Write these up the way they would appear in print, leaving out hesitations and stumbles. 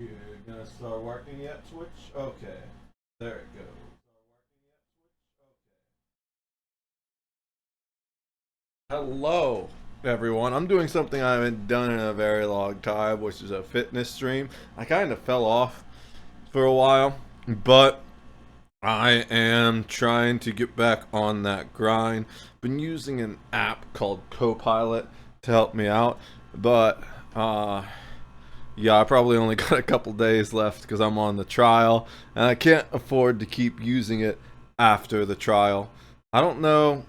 You're gonna start working yet, Twitch? Okay. There it goes. Hello, everyone. I'm doing something I haven't done in a very long time, which is a fitness stream. I kind of fell off for a while, but I am trying to get back on that grind. Been using an app called Copilot to help me out, but yeah, I probably only got a couple days left because I'm on the trial, and I can't afford to keep using it after the trial. I don't know.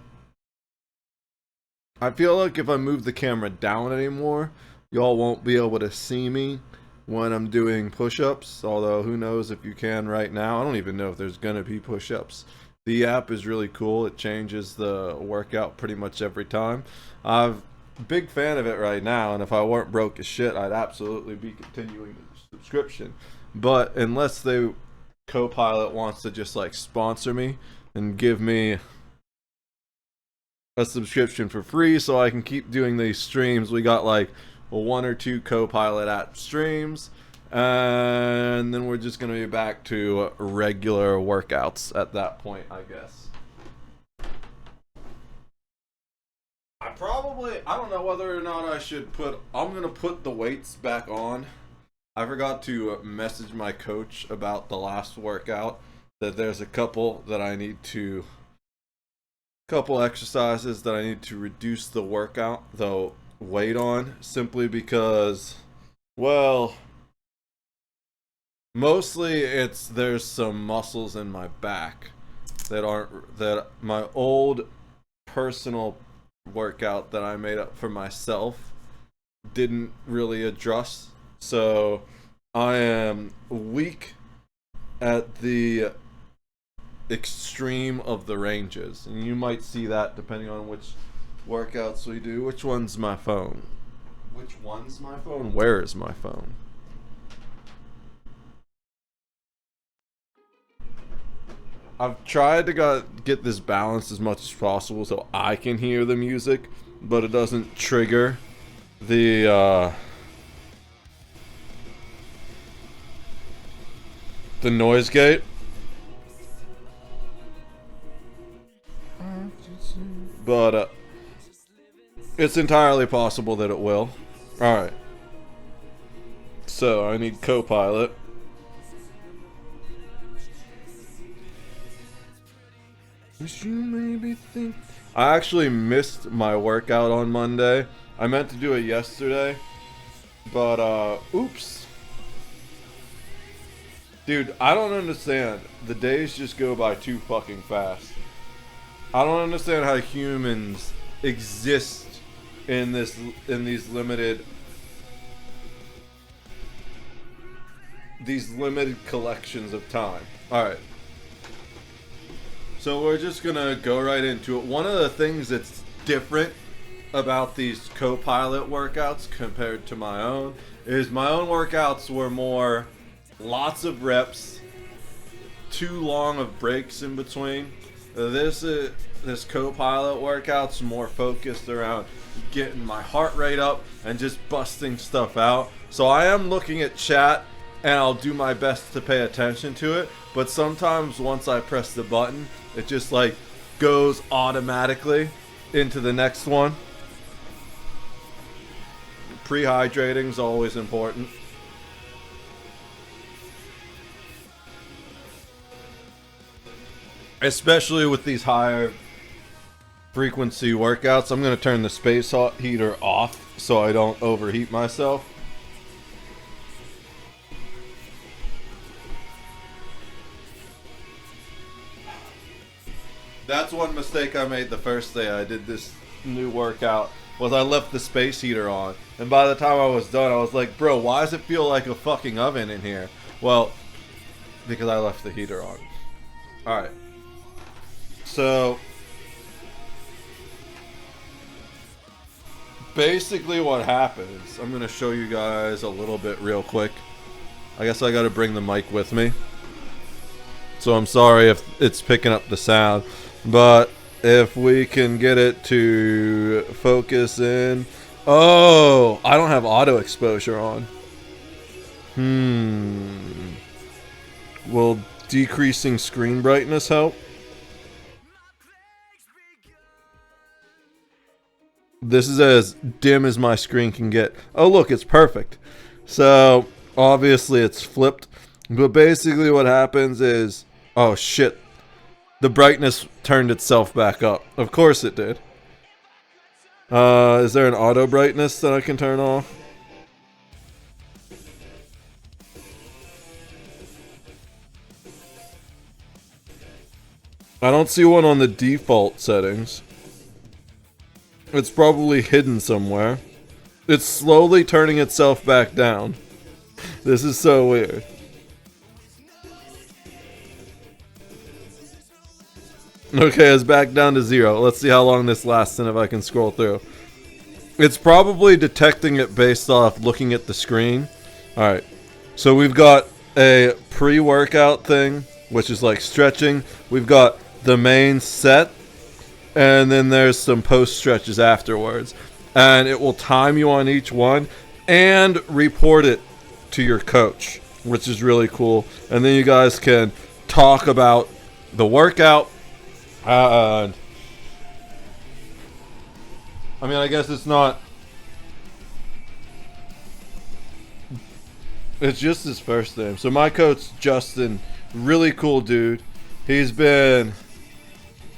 I feel like if I move the camera down anymore, y'all won't be able to see me when I'm doing push-ups, although who knows if you can right now. I don't even know if there's gonna be push-ups. The app is really cool. It changes the workout pretty much every time. I'm a big fan of it right now, and if I weren't broke as shit, I'd absolutely be continuing the subscription. But unless they Copilot wants to just like sponsor me and give me a subscription for free so I can keep doing these streams. We got like one or two Copilot app streams, and then we're just gonna be back to regular workouts at that point, I guess. I don't know whether or not I'm gonna put the weights back on. I forgot to message my coach about the last workout, that there's a couple exercises that I need to reduce the weight on, simply because, well, mostly there's some muscles in my back that my old personal workout that I made up for myself didn't really address. So I am weak at the extreme of the ranges, and you might see that depending on which workouts we do. Which one's my phone? Where is my phone? I've tried to get this balanced as much as possible so I can hear the music, but it doesn't trigger the noise gate. But it's entirely possible that it will. Alright. So I need Copilot. I actually missed my workout on Monday. I meant to do it yesterday, but oops. Dude, I don't understand. The days just go by too fucking fast. I don't understand how humans exist in these limited collections of time. All right. So we're just gonna go right into it. One of the things that's different about these Copilot workouts compared to my own is my own workouts were more lots of reps, too long of breaks in between. This Copilot workout's more focused around getting my heart rate up and just busting stuff out. So I am looking at chat, and I'll do my best to pay attention to it, but sometimes once I press the button, it just like goes automatically into the next one. Pre-hydrating is always important. Especially with these higher frequency workouts. I'm going to turn the space heater off so I don't overheat myself. That's one mistake I made the first day I did this new workout, was I left the space heater on. And by the time I was done, I was like, bro, why does it feel like a fucking oven in here? Well, because I left the heater on. Alright. So basically what happens, I'm going to show you guys a little bit real quick. I guess I got to bring the mic with me. So I'm sorry if it's picking up the sound, but if we can get it to focus in. Oh, I don't have auto exposure on. Will decreasing screen brightness help? This is as dim as my screen can get. Oh, look, it's perfect. So, obviously it's flipped. But basically what happens is... Oh, shit. The brightness turned itself back up. Of course it did. Is there an auto brightness that I can turn off? I don't see one on the default settings. It's probably hidden somewhere. It's slowly turning itself back down. This is so weird. Okay, it's back down to 0. Let's see how long this lasts and if I can scroll through. It's probably detecting it based off looking at the screen. Alright, so we've got a pre-workout thing, which is like stretching. We've got the main set, and then there's some post stretches afterwards. And it will time you on each one and report it to your coach, which is really cool. And then you guys can talk about the workout. I mean, I guess it's not... It's just his first name. So my coach, Justin, really cool dude. He's been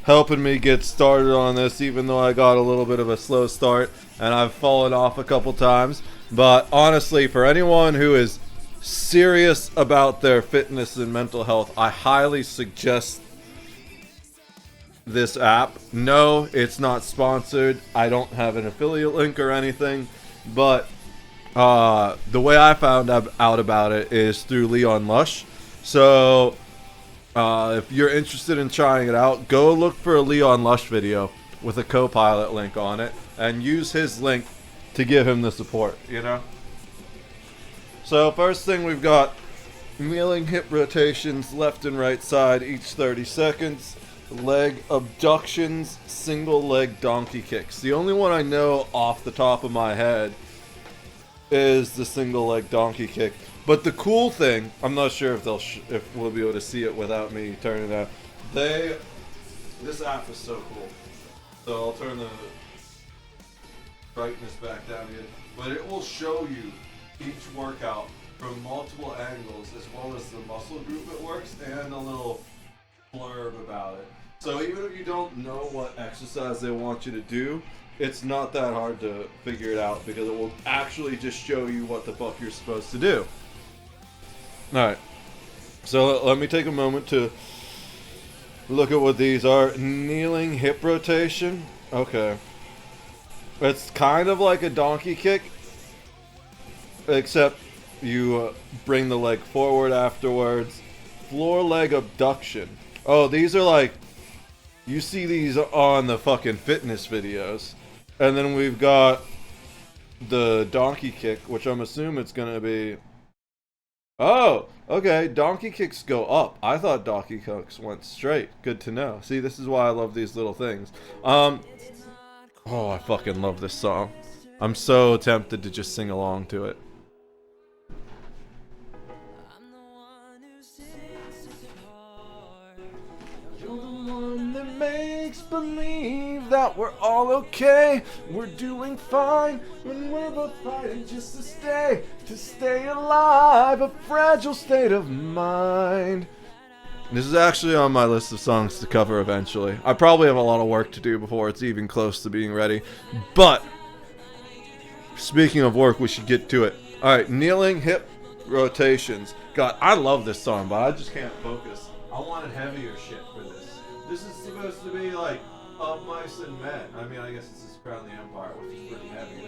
helping me get started on this, even though I got a little bit of a slow start and I've fallen off a couple times. But honestly, for anyone who is serious about their fitness and mental health, I highly suggest this app. No, it's not sponsored. I don't have an affiliate link or anything, but the way I found out about it is through Leon Lush. So if you're interested in trying it out, go look for a Leon Lush video with a Copilot link on it and use his link to give him the support, you know? So first thing, we've got kneeling hip rotations left and right side each 30 seconds. Leg abductions, single leg donkey kicks. The only one I know off the top of my head is the single leg donkey kick. But the cool thing, I'm not sure if if we'll be able to see it without me turning it out. This app is so cool. So I'll turn the brightness back down again. But it will show you each workout from multiple angles, as well as the muscle group it works, and a little blurb about it. So even if you don't know what exercise they want you to do, it's not that hard to figure it out, because it will actually just show you what the fuck you're supposed to do. Alright, so let me take a moment to look at what these are. Kneeling hip rotation. Okay. It's kind of like a donkey kick, except you bring the leg forward afterwards. Floor leg abduction. Oh, these are like, you see these on the fucking fitness videos. And then we've got the donkey kick, which I'm assuming it's gonna be... Oh, okay, donkey kicks go up. I thought donkey kicks went straight. Good to know. See, this is why I love these little things. Oh, I fucking love this song. I'm so tempted to just sing along to it. Makes believe that we're all okay. We're doing fine when we're both fighting just to stay alive. A fragile state of mind. This is actually on my list of songs to cover eventually. I probably have a lot of work to do before it's even close to being ready. But speaking of work, we should get to it. Alright, kneeling hip rotations. God, I love this song, but I just can't focus. I wanted heavier shit for this. This is supposed to be like Of Mice and Men. I mean, I guess this is Crown the Empire, which is pretty heavy.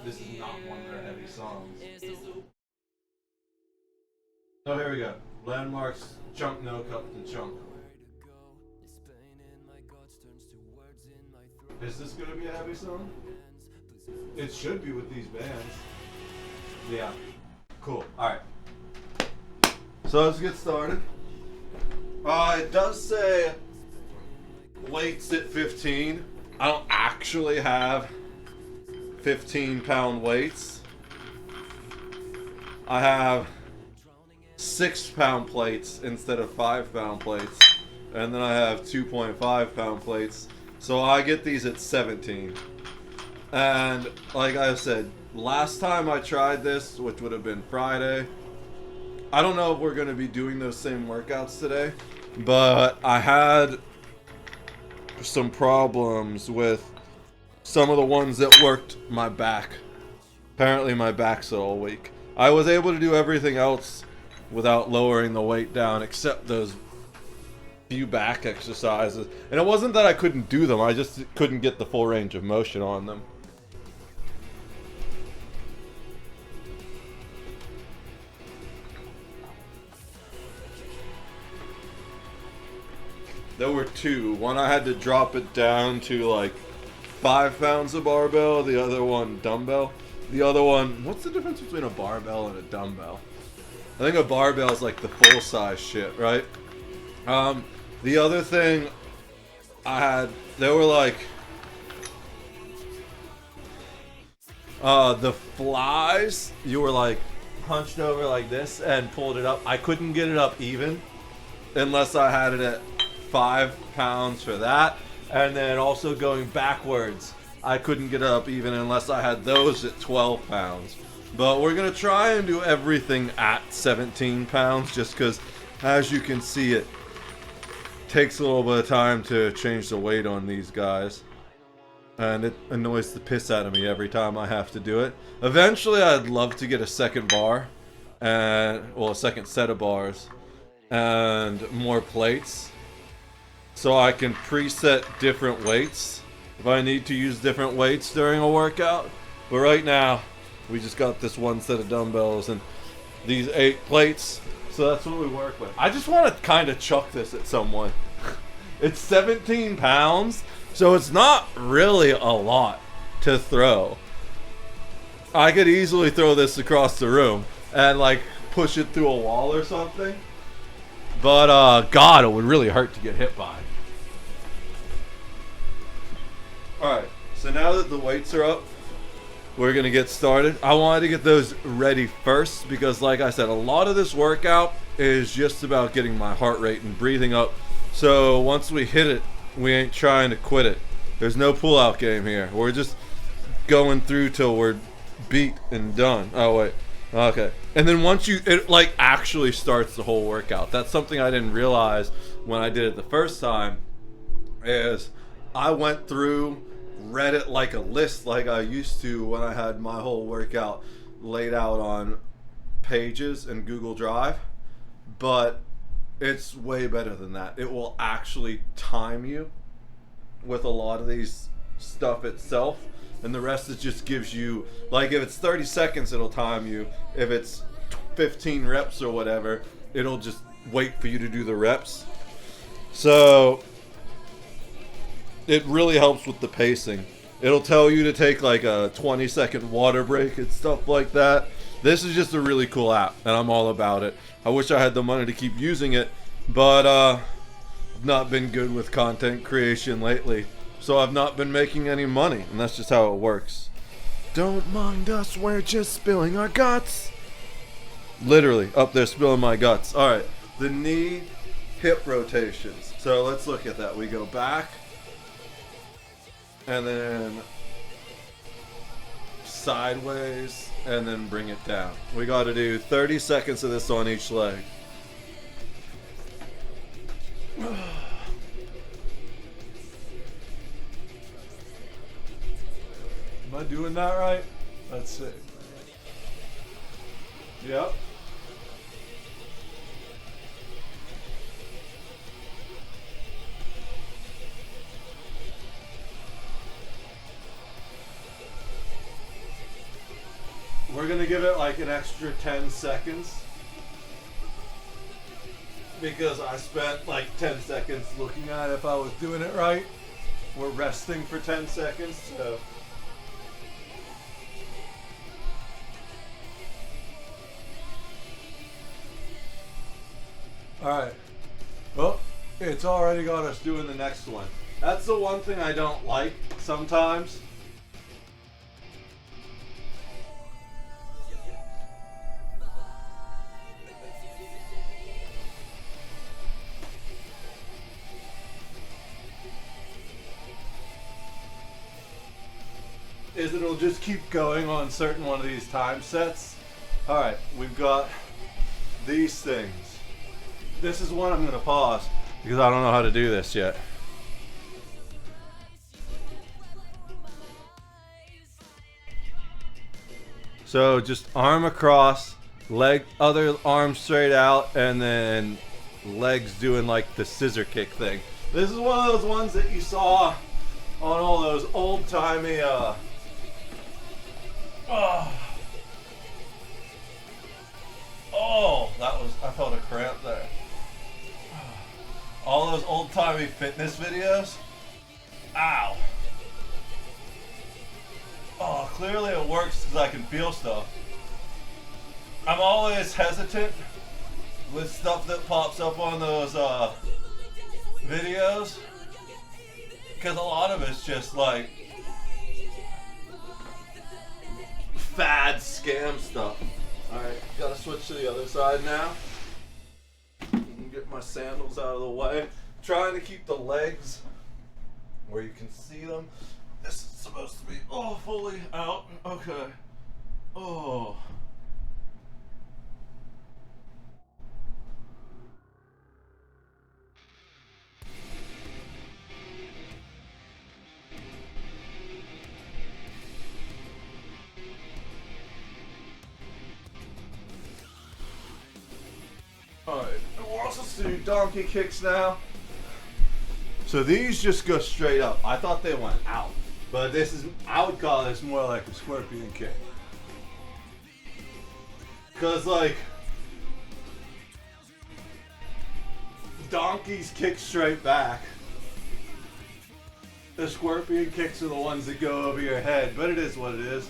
This is not one of their heavy songs. Oh, here we go. Landmarks, Chunk No Captain Chunk. Is this gonna be a heavy song? It should be with these bands. Yeah. Cool. Alright. So let's get started. It does say weights at 15. I don't actually have 15-pound weights. I have 6-pound plates instead of 5-pound plates, and then I have 2.5-pound plates. So I get these at 17. And like I said, last time I tried this, which would have been Friday, I don't know if we're going to be doing those same workouts today, but I had some problems with some of the ones that worked my back. Apparently my back's all weak. I was able to do everything else without lowering the weight down except those few back exercises. And it wasn't that I couldn't do them, I just couldn't get the full range of motion on them. There were two. One I had to drop it down to like 5 pounds of barbell, the other one dumbbell. The other one, what's the difference between a barbell and a dumbbell? I think a barbell is like the full size shit, right? The other thing I had, they were like, the flies, you were like hunched over like this and pulled it up. I couldn't get it up even unless I had it at 5 pounds for that. And then also going backwards, I couldn't get up even unless I had those at 12 pounds. But we're going to try and do everything at 17 pounds just because, as you can see, it takes a little bit of time to change the weight on these guys. And it annoys the piss out of me every time I have to do it. Eventually, I'd love to get a second bar, and well, a second set of bars, and more plates, so I can preset different weights if I need to use different weights during a workout. But right now, we just got this one set of dumbbells and these 8 plates, so that's what we work with. I just want to kind of chuck this at someone. It's 17 pounds, so it's not really a lot to throw. I could easily throw this across the room and like push it through a wall or something. But God, it would really hurt to get hit by. Alright, so now that the weights are up, we're going to get started. I wanted to get those ready first because, like I said, a lot of this workout is just about getting my heart rate and breathing up. So once we hit it, we ain't trying to quit it. There's no pull-out game here. We're just going through till we're beat and done. Oh, wait. Okay. And then once it like actually starts the whole workout. That's something I didn't realize when I did it the first time, is I went through, read it like a list like I used to when I had my whole workout laid out on pages in Google Drive. But it's way better than that. It will actually time you with a lot of these stuff itself. And the rest, it just gives you, like if it's 30 seconds, it'll time you. If it's 15 reps or whatever, it'll just wait for you to do the reps. So it really helps with the pacing. It'll tell you to take like a 20-second water break and stuff like that. This is just a really cool app, and I'm all about it. I wish I had the money to keep using it, but I've not been good with content creation lately. So I've not been making any money, and that's just how it works. Don't mind us, we're just spilling our guts. Literally, up there spilling my guts. Alright, the knee hip rotations. So let's look at that. We go back, and then sideways, and then bring it down. We got to do 30 seconds of this on each leg. Am I doing that right? Let's see. Yep. We're gonna give it like an extra 10 seconds because I spent like 10 seconds looking at if I was doing it right. We're resting for 10 seconds, so. Alright. Well, it's already got us doing the next one. That's the one thing I don't like sometimes. is it'll just keep going on certain one of these time sets. All right, we've got these things. This is one I'm gonna pause because I don't know how to do this yet. So just arm across, leg, other arm straight out, and then legs doing like the scissor kick thing. This is one of those ones that you saw on all those old-timey that was, I felt a cramp there. All those old-timey fitness videos. Ow. Oh, clearly it works because I can feel stuff. I'm always hesitant with stuff that pops up on those videos because a lot of it's just like fad scam stuff. Alright, gotta switch to the other side now. Get my sandals out of the way. Trying to keep the legs where you can see them. This is supposed to be fully out. Okay. Oh. Alright, we'll also do donkey kicks now. So these just go straight up. I thought they went out. But this is, I would call this more like a scorpion kick. Because like, donkeys kick straight back. The scorpion kicks are the ones that go over your head, but it is what it is.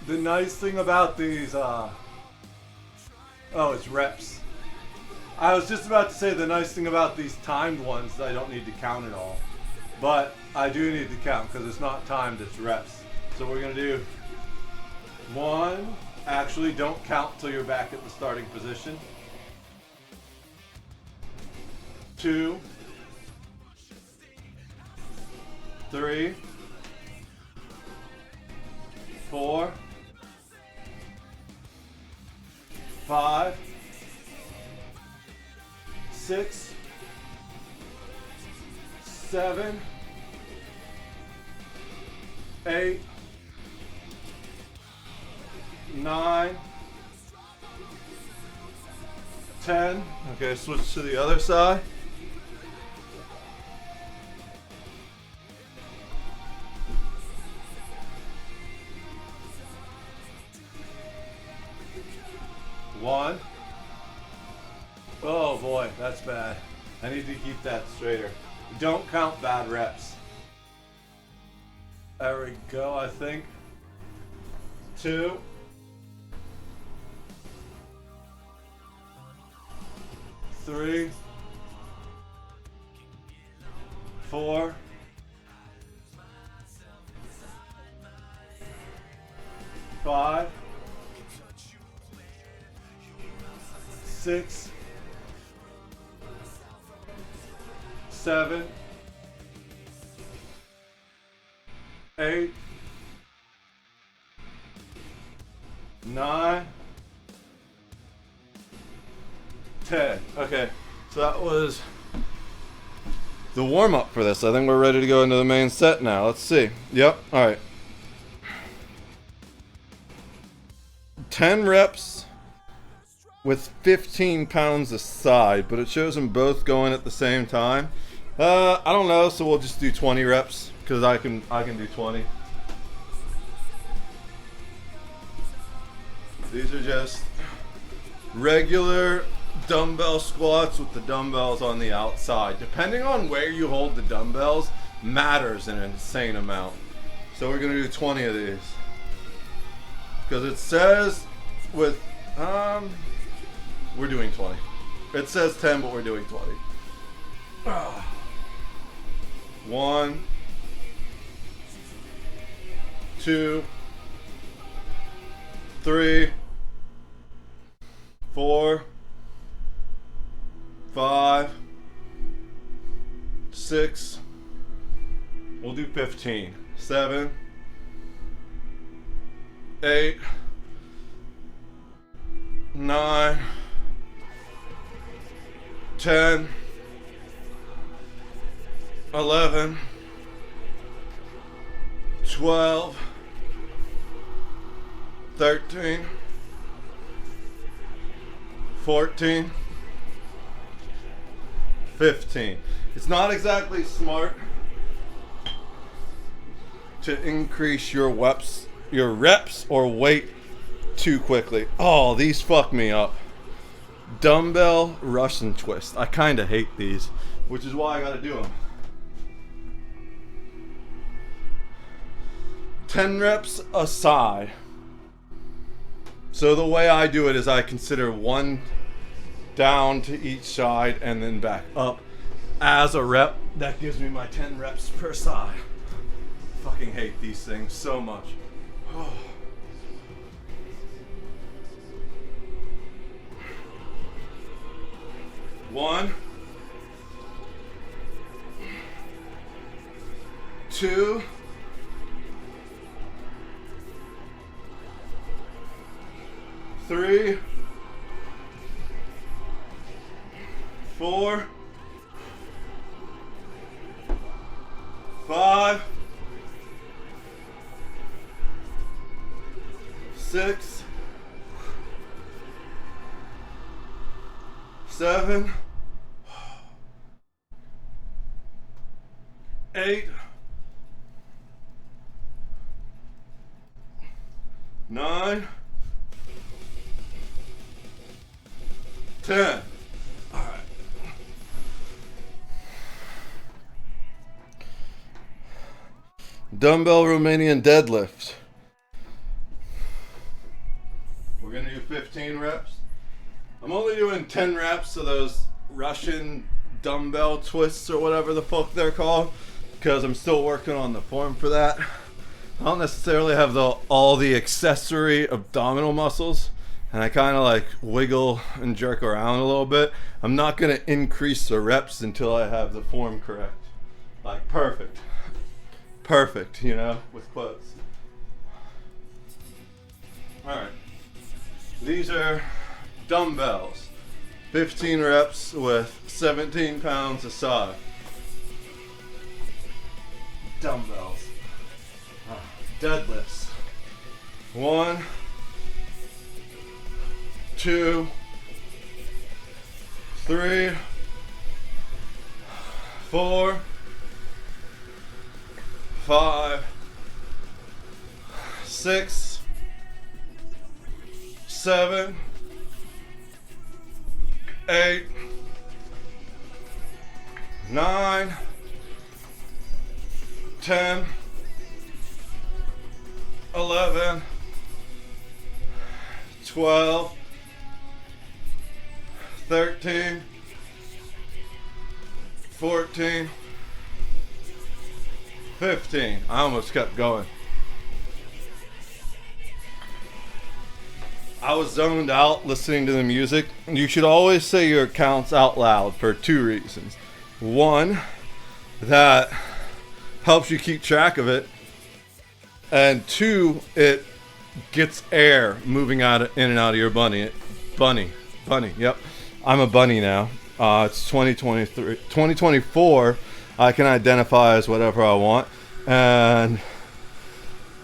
The nice thing about these, it's reps. I was just about to say the nice thing about these timed ones, I don't need to count it all. But I do need to count because it's not timed, it's reps. So we're going to do 1. Actually, don't count till you're back at the starting position. 2. 3. 4. 5, 6, 7, 8, 9, 10. Okay, switch to the other side. One. Oh boy, that's bad. I need to keep that straighter. Don't count bad reps. There we go, I think. 2. 3. 4. 5. 6, 7, 8, 9, 10. Okay, so that was the warm-up for this. I think we're ready to go into the main set now. Let's see. Yep, all right. 10 reps with 15 pounds a side, but it shows them both going at the same time. I don't know, so we'll just do 20 reps because I can do 20. These are just regular dumbbell squats with the dumbbells on the outside. Depending on where you hold the dumbbells matters an insane amount. So we're gonna do 20 of these because it says with we're doing 20. It says 10, but we're doing 20. 1, 2, 3, 4, 5, 6, we'll do 15, 7, 8, 9, 10, 11, 12, 13, 14, 15. It's not exactly smart to increase your reps or weight too quickly. Oh, these fuck me up. Dumbbell Russian twist. I kind of hate these, which is why I gotta do them. 10 reps a side. So the way I do it is I consider one down to each side and then back up as a rep. That gives me my 10 reps per side. Fucking hate these things so much. Oh. One, 2, 3, 4, 5, 6, 7, 8, 9, 10. All right. Dumbbell Romanian deadlift. We're gonna do 15 reps. I'm only doing 10 reps of those Russian dumbbell twists or whatever the fuck they're called, because I'm still working on the form for that. I don't necessarily have all the accessory abdominal muscles, and I kind of like wiggle and jerk around a little bit. I'm not going to increase the reps until I have the form correct. Like perfect, you know, with quotes. All right, these are dumbbells, 15 reps with 17 pounds a side. Dumbbells. Deadlifts. 1, 2, 3, 4, 5, 6, 7, 8, 9, 10, 11, 12, 13, 14, 15. I almost kept going. I was zoned out listening to the music. You should always say your counts out loud for 2 reasons. 1, that helps you keep track of it. And 2, it gets air moving in and out of your bunny. Yep. I'm a bunny now. It's 2024. I can identify as whatever I want. And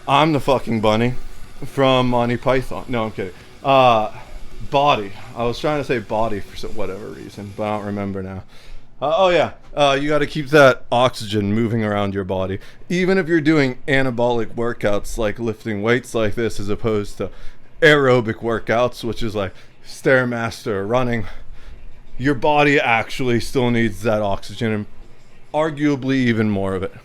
I'm the fucking bunny from Monty Python. No, I'm kidding. Body. I was trying to say body for whatever reason, but I don't remember now. You got to keep that oxygen moving around your body. Even if you're doing anabolic workouts like lifting weights like this, as opposed to aerobic workouts, which is like Stairmaster or running, your body actually still needs that oxygen, and arguably even more of it.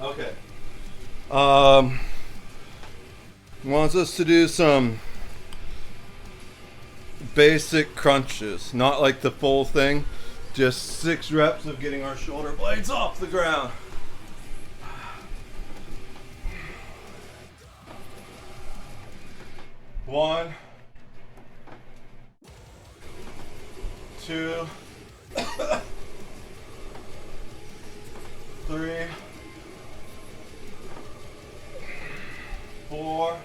Okay. Wants us to do some basic crunches, not like the full thing, just 6 reps of getting our shoulder blades off the ground. 1, 2, 3, 4,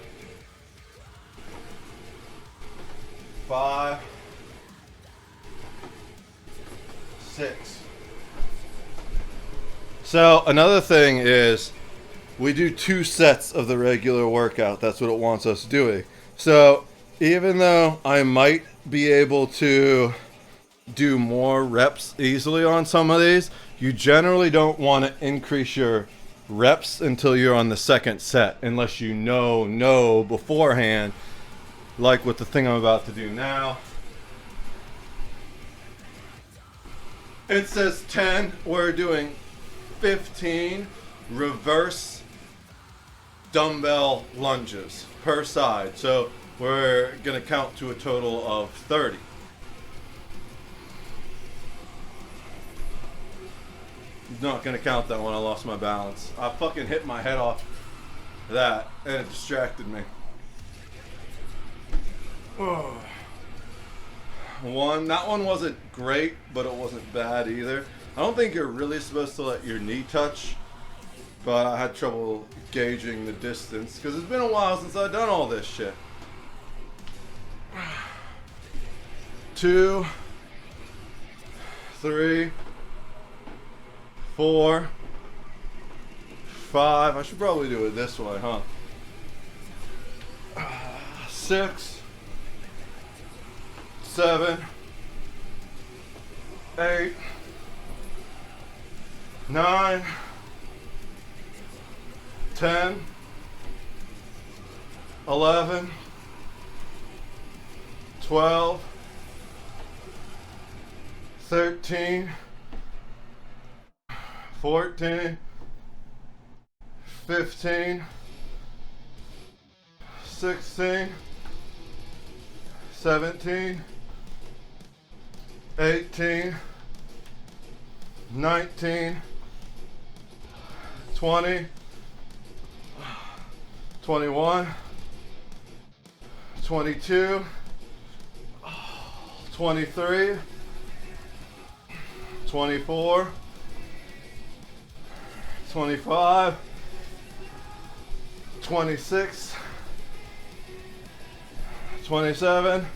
5, 6. So another thing is we do 2 sets of the regular workout. That's what it wants us doing. So even though I might be able to do more reps easily on some of these, you generally don't want to increase your reps until you're on the second set, unless you know beforehand, like with the thing I'm about to do now. It says 10, we're doing 15 reverse dumbbell lunges per side. So we're gonna count to a total of 30. Not gonna count that one, I lost my balance. I fucking hit my head off that and it distracted me. That one wasn't great, but it wasn't bad either. I don't think you're really supposed to let your knee touch, but I had trouble gauging the distance because it's been a while since I've done all this shit. 2, 3, 4, 5. I should probably do it this way, huh? 6, 7, 8, 9, 10, 11, 12, 13, 14, 15, 16, 17, 18, 19, 20, 21, 22, 23, 24, 25, 26, 27,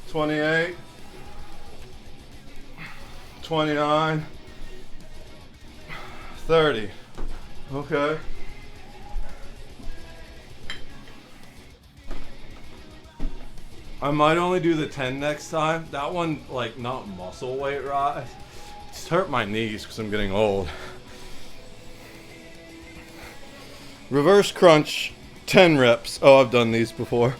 28, 29, 30. Okay. I might only do the 10 next time. That one, like, not muscle weight rise. It's hurt my knees because I'm getting old. Reverse crunch, 10 reps. Oh, I've done these before.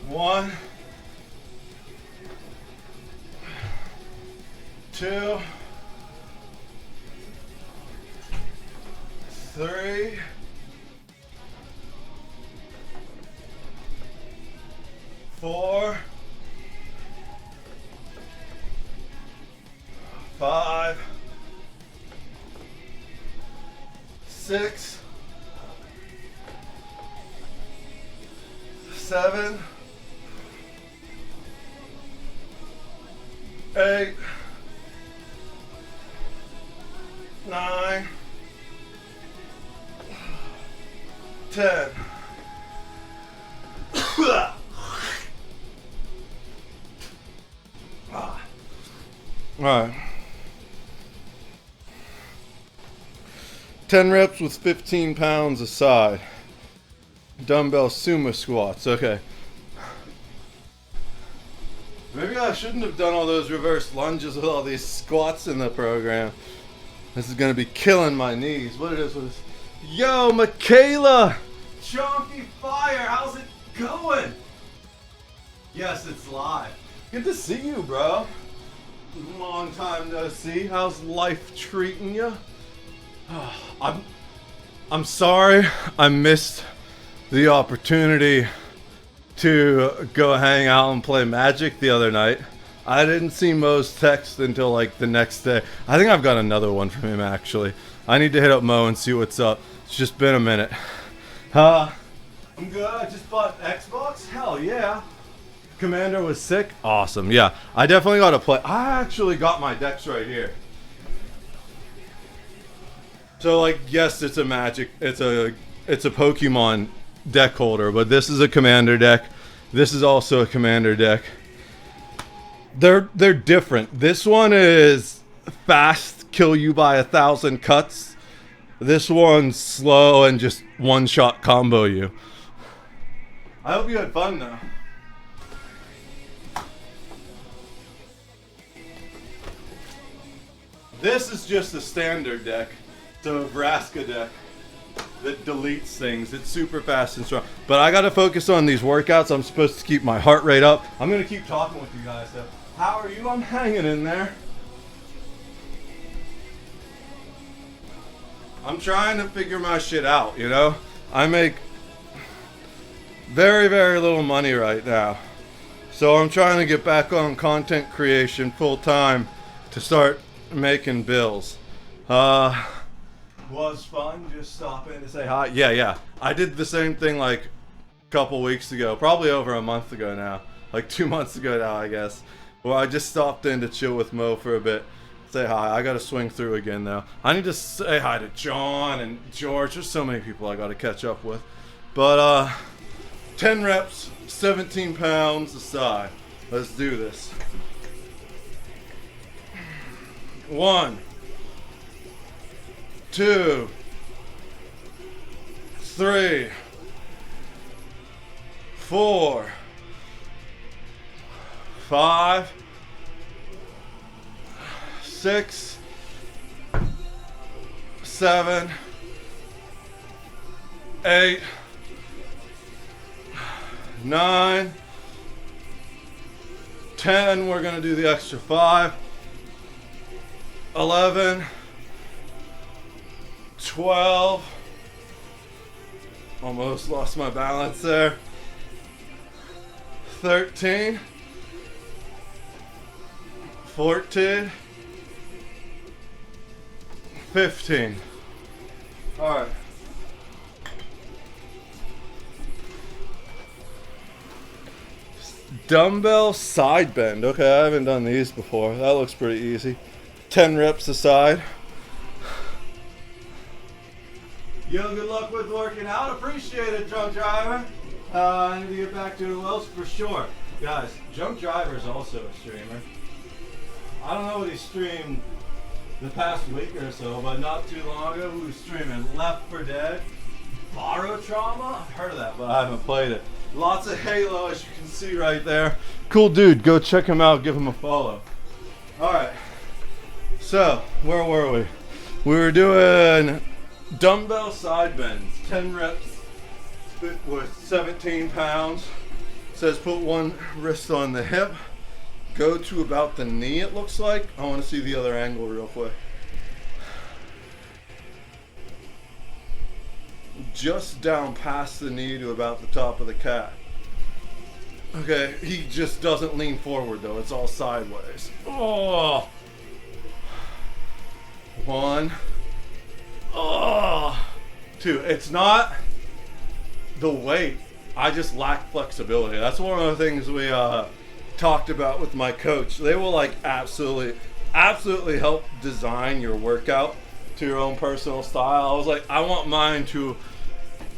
One, 2, 3, 4, 5, 6, 7, 8, 9, 10. Alright. 10 reps with 15 pounds a side. Dumbbell sumo squats. Okay. Maybe I shouldn't have done all those reverse lunges with all these squats in the program. This is gonna be killing my knees. What it is with this? Yo, Michaela! Chunky Fire, how's it going? Yes, it's live. Good to see you, bro. Long time no see. How's life treating you? I'm sorry I missed the opportunity to go hang out and play Magic the other night. I didn't see Mo's text until like the next day. I think I've got another one from him actually. I need to hit up Mo and see what's up. It's just been a minute. I'm good. I just bought Xbox. Hell yeah. Commander was sick. Awesome. Yeah, I definitely got to play. I actually got my decks right here. So like, yes, it's a Magic. It's a Pokemon deck holder, but this is a Commander deck. This is also a Commander deck. They're different. This one is fast, kill you by 1,000 cuts. This one's slow and just one-shot combo you. I hope you had fun though. This is just a standard deck. It's a Vraska deck that deletes things. It's super fast and strong. But I gotta focus on these workouts. I'm supposed to keep my heart rate up. I'm gonna keep talking with you guys though. How are you? I'm hanging in there. I'm trying to figure my shit out, you know? I make very, very little money right now. So I'm trying to get back on content creation full time to start making bills. Was fun just stopping to say hi. Yeah. I did the same thing like a couple weeks ago, probably over a month ago now. Like 2 months ago now, I guess. Well, I just stopped in to chill with Mo for a bit. Say hi. I gotta swing through again though. I need to say hi to John and George. There's so many people I gotta catch up with. But 10 reps, 17 pounds aside. Let's do this. 1, 2, 3, 4, 5, 6, 7, 8, 9, 10. We're gonna do the extra 5. 11, 12, almost lost my balance there. 13, 14, 15. All right. Dumbbell side bend. Okay, I haven't done these before. That looks pretty easy. 10 reps aside. Yo, good luck with working out. Appreciate it, Drunk Driver. I need to get back to the Wells for sure. Guys, Drunk Driver is also a streamer. I don't know what he streamed the past week or so, but not too long ago, he was streaming Left 4 Dead, Barotrauma. I've heard of that, but I haven't played it. Lots of Halo, as you can see right there. Cool dude. Go check him out. Give him a follow. All right. So, where were we? We were doing dumbbell side bends, 10 reps with 17 pounds. It says put one wrist on the hip, go to about the knee it looks like. I want to see the other angle real quick. Just down past the knee to about the top of the cat. Okay, he just doesn't lean forward though, it's all sideways. Oh! 1, 2. It's not the weight. I just lack flexibility. That's one of the things we talked about with my coach. They will like absolutely help design your workout to your own personal style. I was like, I want mine to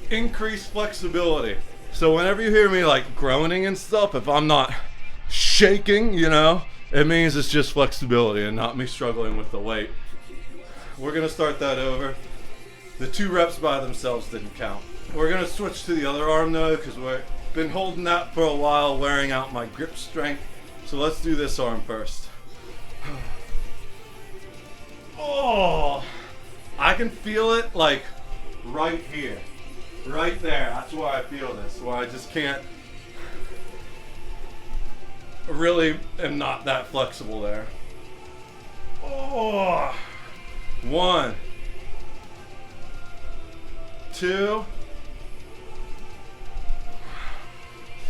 increase flexibility. So whenever you hear me like groaning and stuff, if I'm not shaking, you know, it means it's just flexibility and not me struggling with the weight. We're gonna start that over. The 2 reps by themselves didn't count. We're gonna switch to the other arm though, because we've been holding that for a while, wearing out my grip strength. So let's do this arm first. Oh, I can feel it like right here, right there. That's where I feel this, where I just can't, really am not that flexible there. Oh. 1, 2,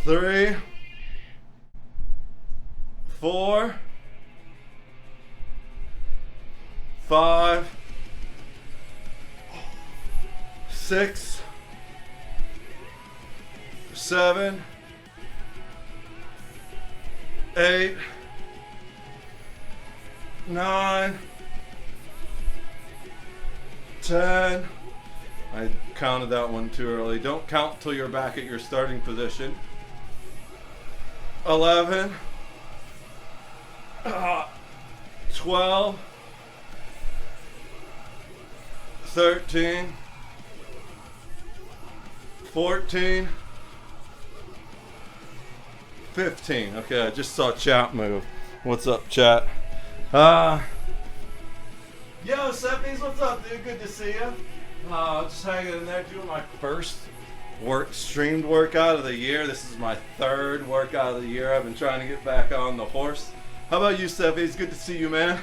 3, 4, 5, 6, 7, 8, 9, 10. I counted that one too early. Don't count till you're back at your starting position. 11, 12, 13, 14, 15. Okay, I just saw chat move. What's up, chat? Yo, Seppies, what's up, dude? Good to see you. Just hanging in there doing my first streamed workout of the year. This is my third workout of the year. I've been trying to get back on the horse. How about you, Seppies? Good to see you, man.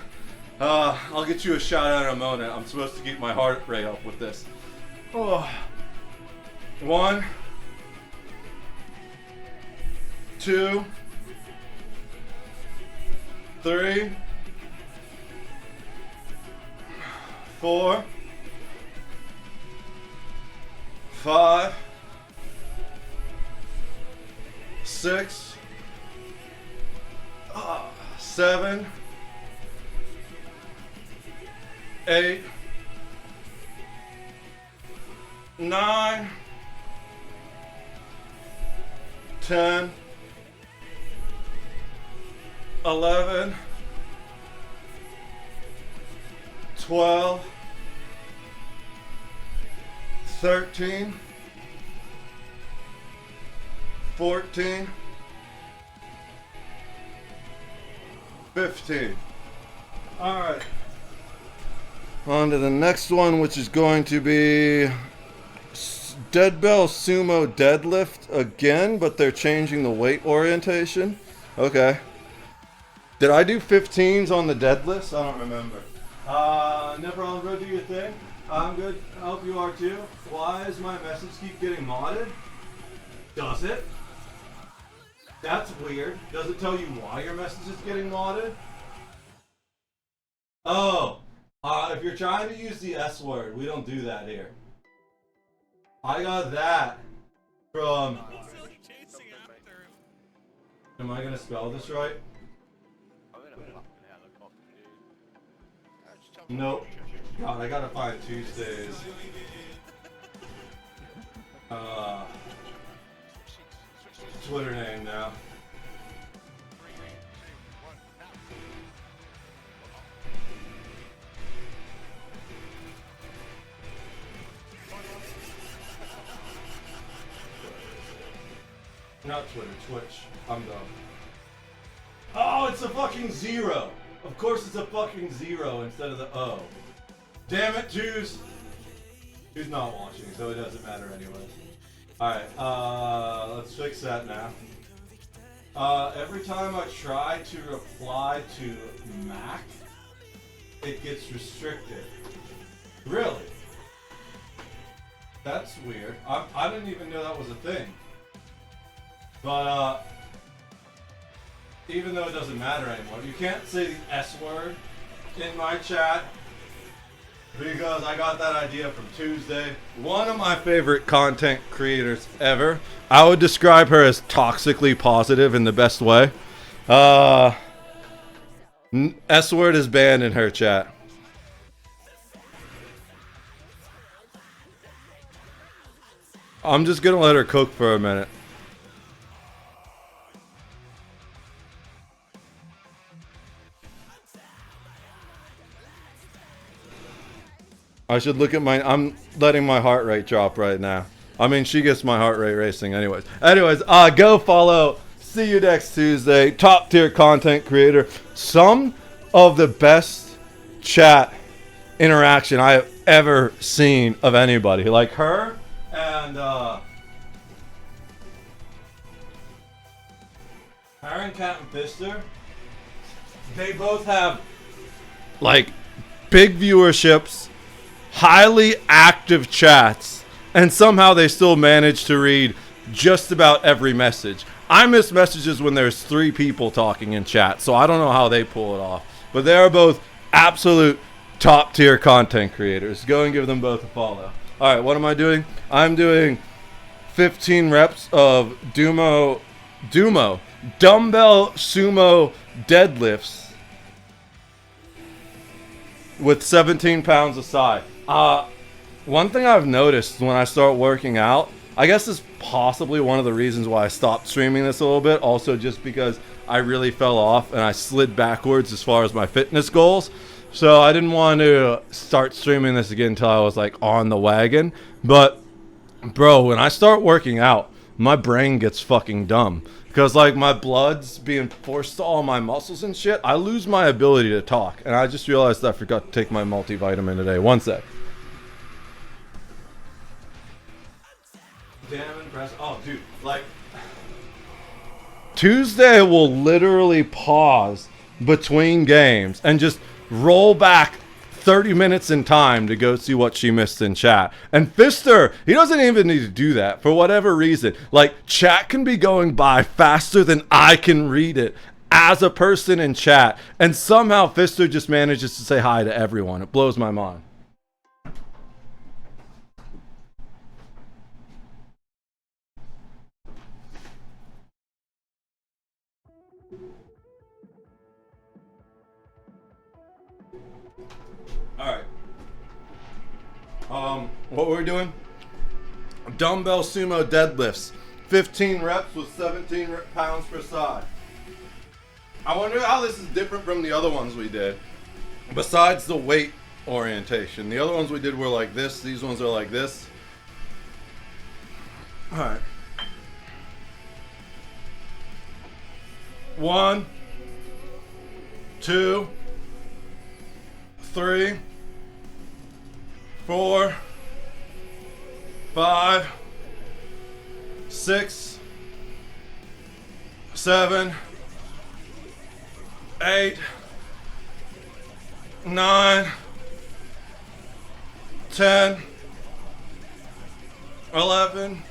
I'll get you a shot out in a moment. I'm supposed to keep my heart rate up with this. 1, 2, 3, 4, 5, 6, 7, 8, 9, 10, 11, 12, 13, 14, 15. All right. On to the next one, which is going to be Dead Bell Sumo Deadlift again, but they're changing the weight orientation. Okay. Did I do 15s on the deadlifts? I don't remember. No problem, bro. Do your thing. I'm good. I hope you are too. Why does my message keep getting modded? Does it? That's weird. Does it tell you why your message is getting modded? Oh. If you're trying to use the S word, we don't do that here. I got that from... Am I gonna spell this right? Nope. God, I gotta find Tuesdays. Twitter name now. Not Twitter, Twitch. I'm dumb. Oh, it's a fucking 0. Of course it's a fucking 0 instead of the O. Damn it, Jews. Who's not watching, so it doesn't matter anyway. Alright, let's fix that now. Every time I try to reply to Mac, it gets restricted. Really? That's weird. I didn't even know that was a thing. But, even though it doesn't matter anymore, you can't say the S word in my chat because I got that idea from Tuesday. One of my favorite content creators ever. I would describe her as toxically positive in the best way. S word is banned in her chat. I'm just gonna let her cook for a minute. I should look at I'm letting my heart rate drop right now. I mean, she gets my heart rate racing anyways. Go follow. See you next Tuesday. Top tier content creator. Some of the best chat interaction I have ever seen of anybody. Like her and Aaron Cat and Fister. They both have like big viewerships, highly active chats, and somehow they still manage to read just about every message. I miss messages when there's 3 people talking in chat, so I don't know how they pull it off. But they are both absolute top tier content creators. Go and give them both a follow. All right, what am I doing? I'm doing 15 reps of dumbbell sumo deadlifts with 17 pounds a side. One thing I've noticed when I start working out, I guess is possibly one of the reasons why I stopped streaming this a little bit. Also just because I really fell off and I slid backwards as far as my fitness goals. So I didn't want to start streaming this again until I was like on the wagon. But bro, when I start working out, my brain gets fucking dumb. Because like my blood's being forced to all my muscles and shit, I lose my ability to talk. And I just realized I forgot to take my multivitamin today. One sec. Damn impressive. Oh, dude, like Tuesday will literally pause between games and just roll back 30 minutes in time to go see what she missed in chat. And Fister, he doesn't even need to do that for whatever reason. Like, chat can be going by faster than I can read it as a person in chat. And somehow Fister just manages to say hi to everyone. It blows my mind. What we're doing? Dumbbell sumo deadlifts. 15 reps with 17 pounds per side. I wonder how this is different from the other ones we did. Besides the weight orientation. The other ones we did were like this. These ones are like this. Alright. 1, 2, 3, 4, 5, 6, 7, 8, 9, 10, 11,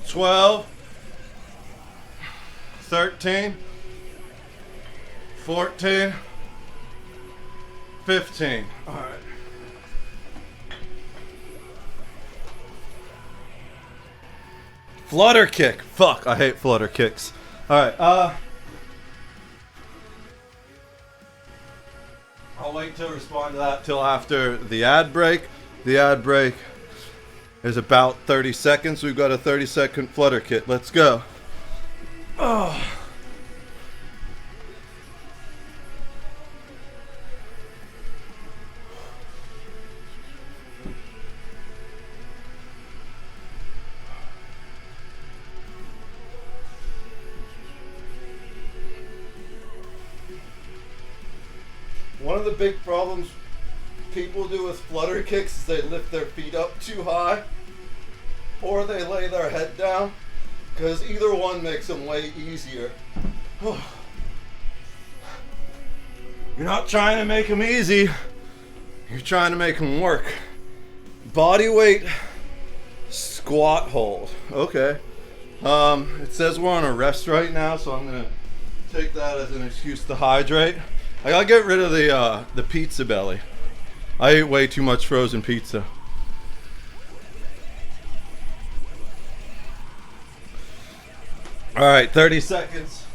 12, 13, 14, 15. All right. Flutter kick. Fuck, I hate flutter kicks. Alright, I'll wait to respond to that till after the ad break. The ad break is about 30 seconds. We've got a 30-second flutter kick. Let's go. Oh. One of the big problems people do with flutter kicks is they lift their feet up too high or they lay their head down, because either one makes them way easier. You're not trying to make them easy, you're trying to make them work. Body weight squat hold. Okay. It says we're on a rest right now, so I'm gonna take that as an excuse to hydrate. I gotta get rid of the pizza belly. I ate way too much frozen pizza. All right, 30 seconds.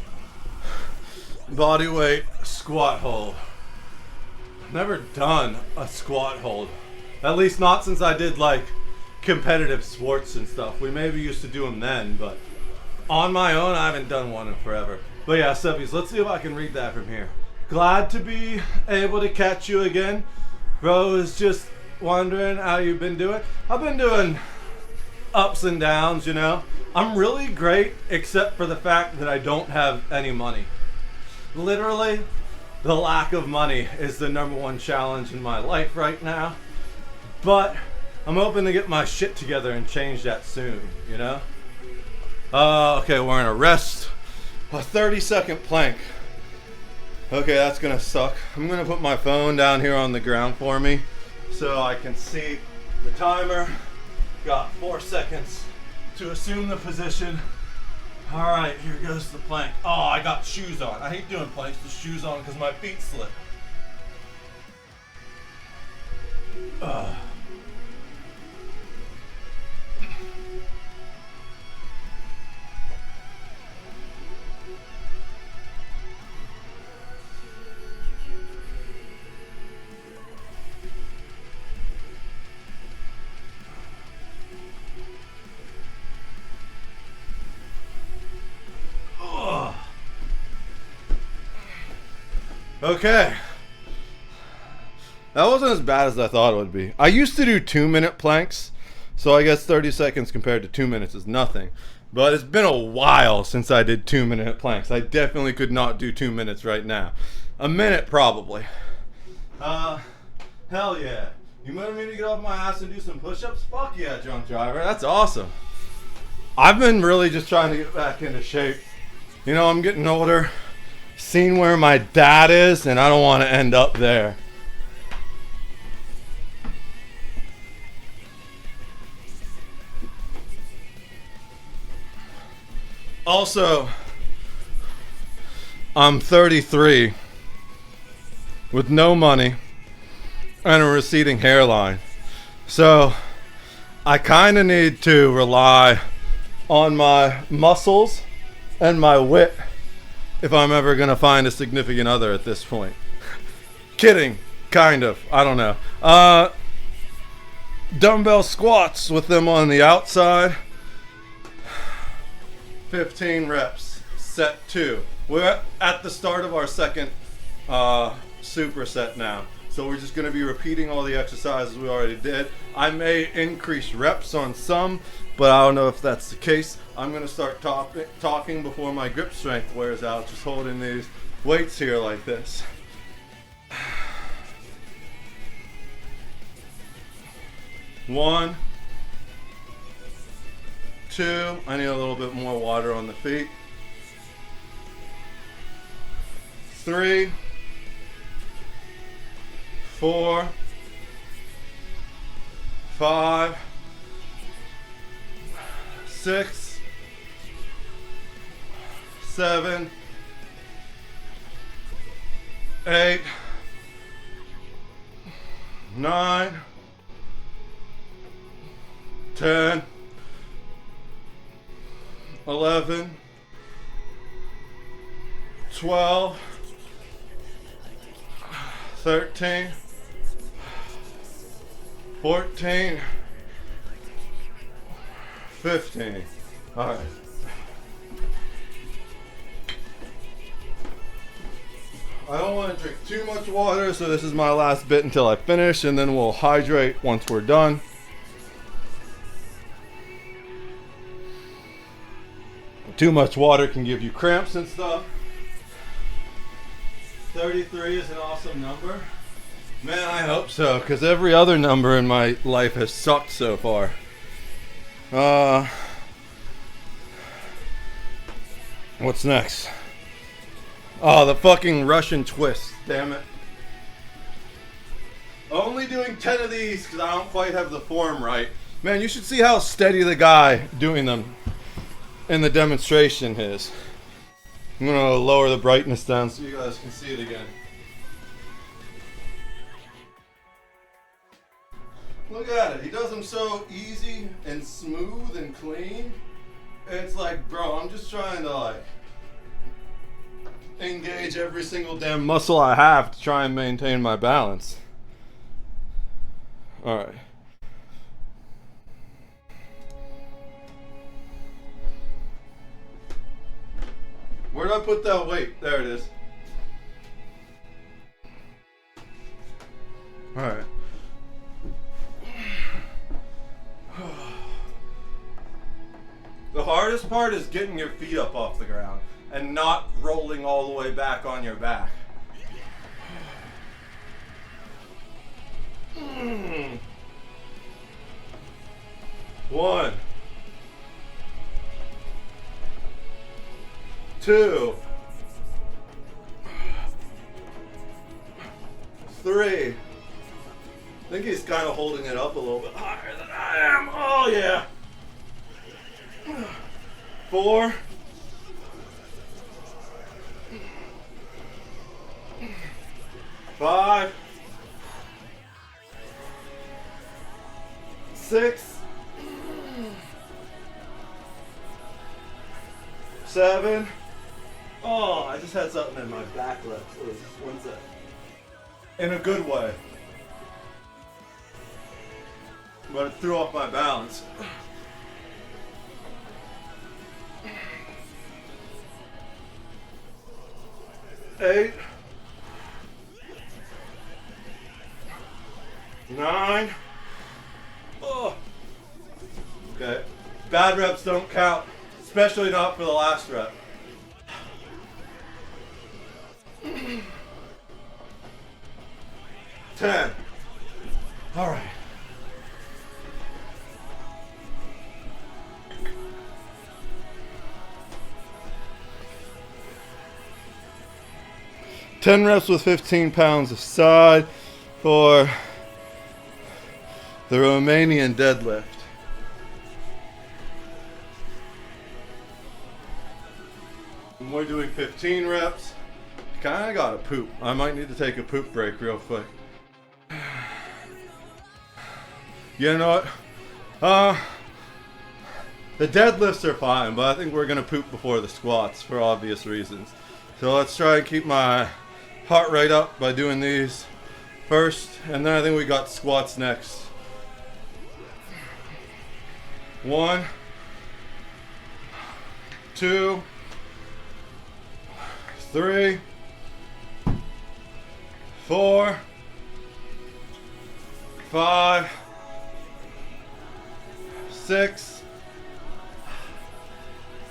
Body weight squat hold. Never done a squat hold. At least not since I did like competitive sports and stuff. We maybe used to do them then, but on my own, I haven't done one in forever. But yeah, Seppies, let's see if I can read that from here. Glad to be able to catch you again. Bro is just wondering how you've been doing. I've been doing ups and downs, you know. I'm really great except for the fact that I don't have any money. Literally, the lack of money is the #1 challenge in my life right now. But I'm hoping to get my shit together and change that soon, you know. Okay, we're in a rest. A 30-second plank. Okay, that's gonna suck. I'm gonna put my phone down here on the ground for me so I can see the timer. Got 4 seconds to assume the position All right, here goes the plank. Oh, I got shoes on. I hate doing planks with shoes on because my feet slip. Ugh. Okay. That wasn't as bad as I thought it would be. I used to do 2-minute planks, so I guess 30 seconds compared to 2 minutes is nothing. But it's been a while since I did 2-minute planks. I definitely could not do 2 minutes right now. A minute probably. Hell yeah. You wanted me to get off my ass and do some push-ups? Fuck yeah, drunk driver. That's awesome. I've been really just trying to get back into shape. You know, I'm getting older. Seen where my dad is, and I don't want to end up there. Also, I'm 33 with no money and a receding hairline. So I kind of need to rely on my muscles and my wit if I'm ever going to find a significant other at this point. Kidding. Kind of. I don't know. Dumbbell squats with them on the outside. 15 reps. Set 2. We're at the start of our second superset now. So we're just going to be repeating all the exercises we already did. I may increase reps on some, but I don't know if that's the case. I'm going to start talking before my grip strength wears out, just holding these weights here like this. One, two, I need a little bit more water on the feet. 3, 4, 5, 6, 7, 8, 9, 10, 11, 12, 13, 14, 15. All right. I don't want to drink too much water, so this is my last bit until I finish, and then we'll hydrate once we're done. Too much water can give you cramps and stuff. 33 is an awesome number. Man, I hope so, because every other number in my life has sucked so far. What's next? Oh, the fucking Russian twist, damn it. Only doing 10 of these because I don't quite have the form right. Man, you should see how steady the guy doing them in the demonstration is. I'm gonna lower the brightness down so you guys can see it again. Look at it, he does them so easy and smooth and clean. It's like, bro, I'm just trying to like engage every single damn muscle I have to try and maintain my balance. Alright. Where did I put that weight? There it is. Alright. The hardest part is getting your feet up off the ground and not rolling all the way back on your back. 1, 2, 3. I think he's kind of holding it up a little bit higher than I am. Oh yeah. 4, 5, 6, 7. Oh, I just had something in my back leg. One sec. In a good way. But it threw off my balance. 8, 9. Oh. Okay. Bad reps don't count, especially not for the last rep. 10. All right. Ten reps with 15 pounds aside for the Romanian deadlift. And we're doing 15 reps. Kinda gotta poop. I might need to take a poop break real quick. You know what? The deadlifts are fine, but I think we're gonna poop before the squats for obvious reasons. So let's try and keep my heart rate up by doing these first, and then I think we got squats next. 1, 2, 3, 4, 5, 6,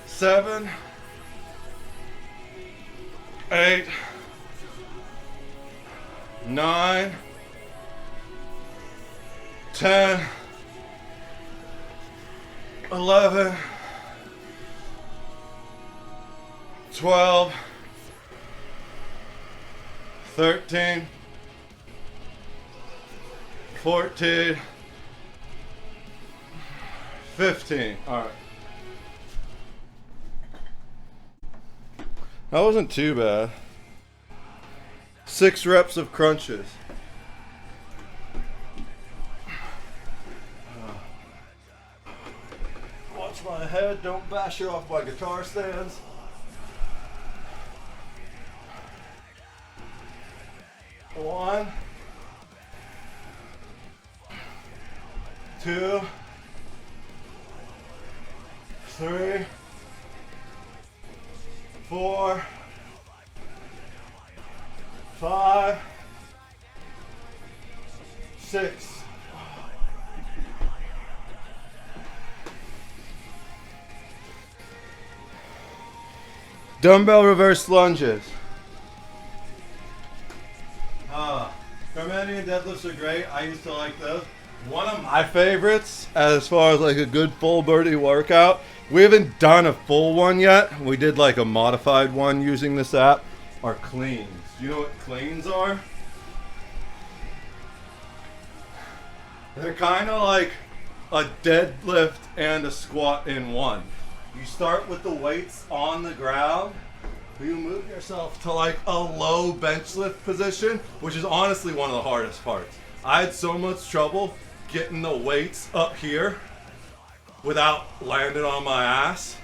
7, 8, 9, 10, 11, 12, 13, 14, 15. All right. That wasn't too bad. 6 reps of crunches. Watch my head, don't bash it off my guitar stands. One, 2, 3, 4, 5, 6. Dumbbell reverse lunges. Romanian deadlifts are great. I used to like those. One of my favorites, as far as like a good full body workout, we haven't done a full one yet. We did like a modified one using this app, are cleans. Do you know what cleans are? They're kind of like a deadlift and a squat in one. You start with the weights on the ground. You move yourself to like a low bench lift position, which is honestly one of the hardest parts. I had so much trouble getting the weights up here without landing on my ass.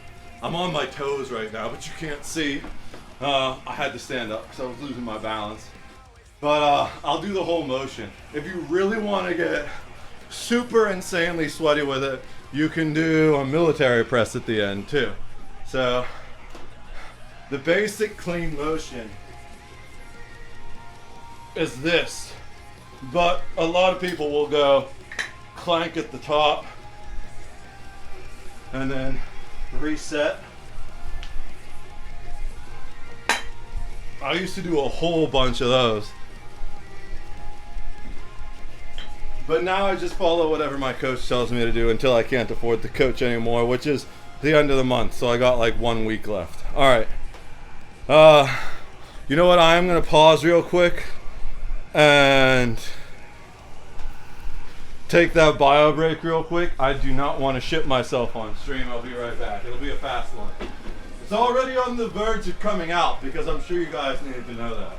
I'm on my toes right now, but you can't see. I had to stand up because I was losing my balance. But I'll do the whole motion. If you really want to get super insanely sweaty with it, you can do a military press at the end too. So the basic clean motion is this, but a lot of people will go clank at the top and then reset. I used to do a whole bunch of those, but now I just follow whatever my coach tells me to do until I can't afford the coach anymore, which is the end of the month. So I got like 1 week left. All right. You know what? I am going to pause real quick and take that bio break real quick. I do not want to shit myself on stream. I'll be right back. It'll be a fast one. It's already on the verge of coming out because I'm sure you guys needed to know that.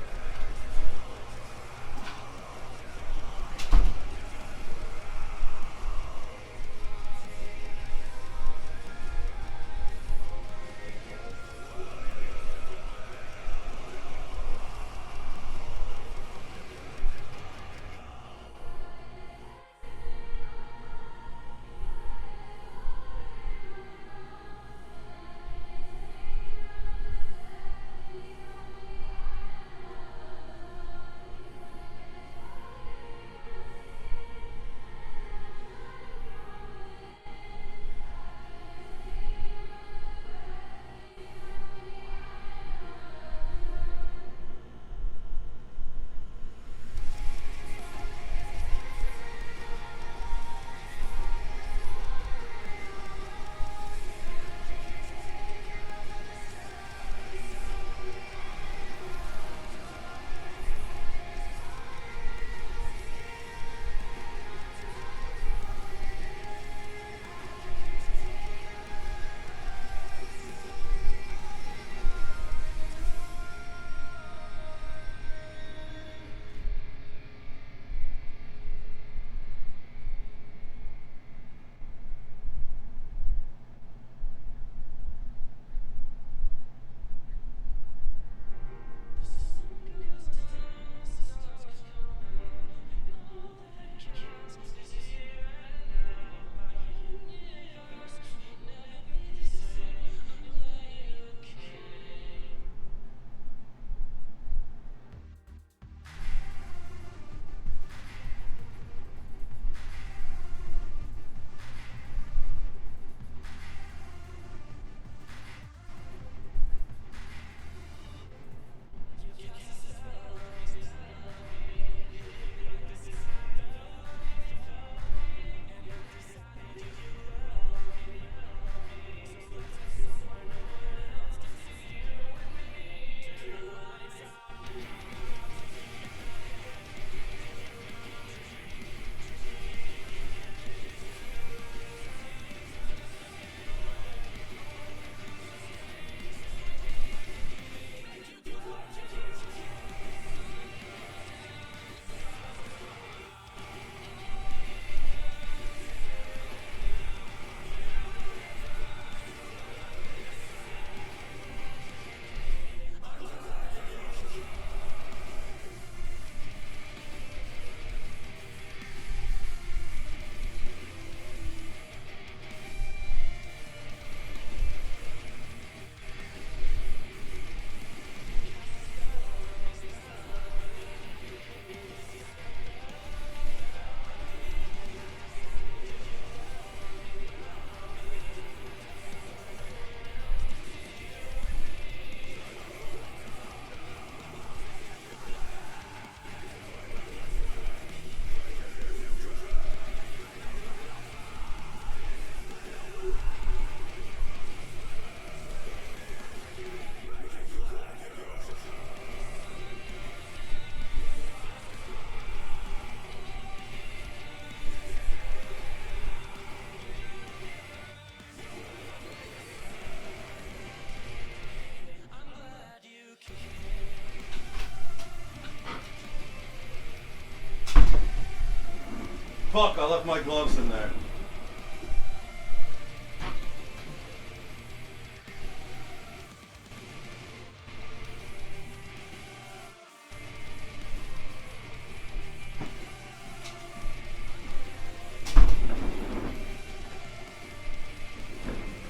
Fuck, I left my gloves in there.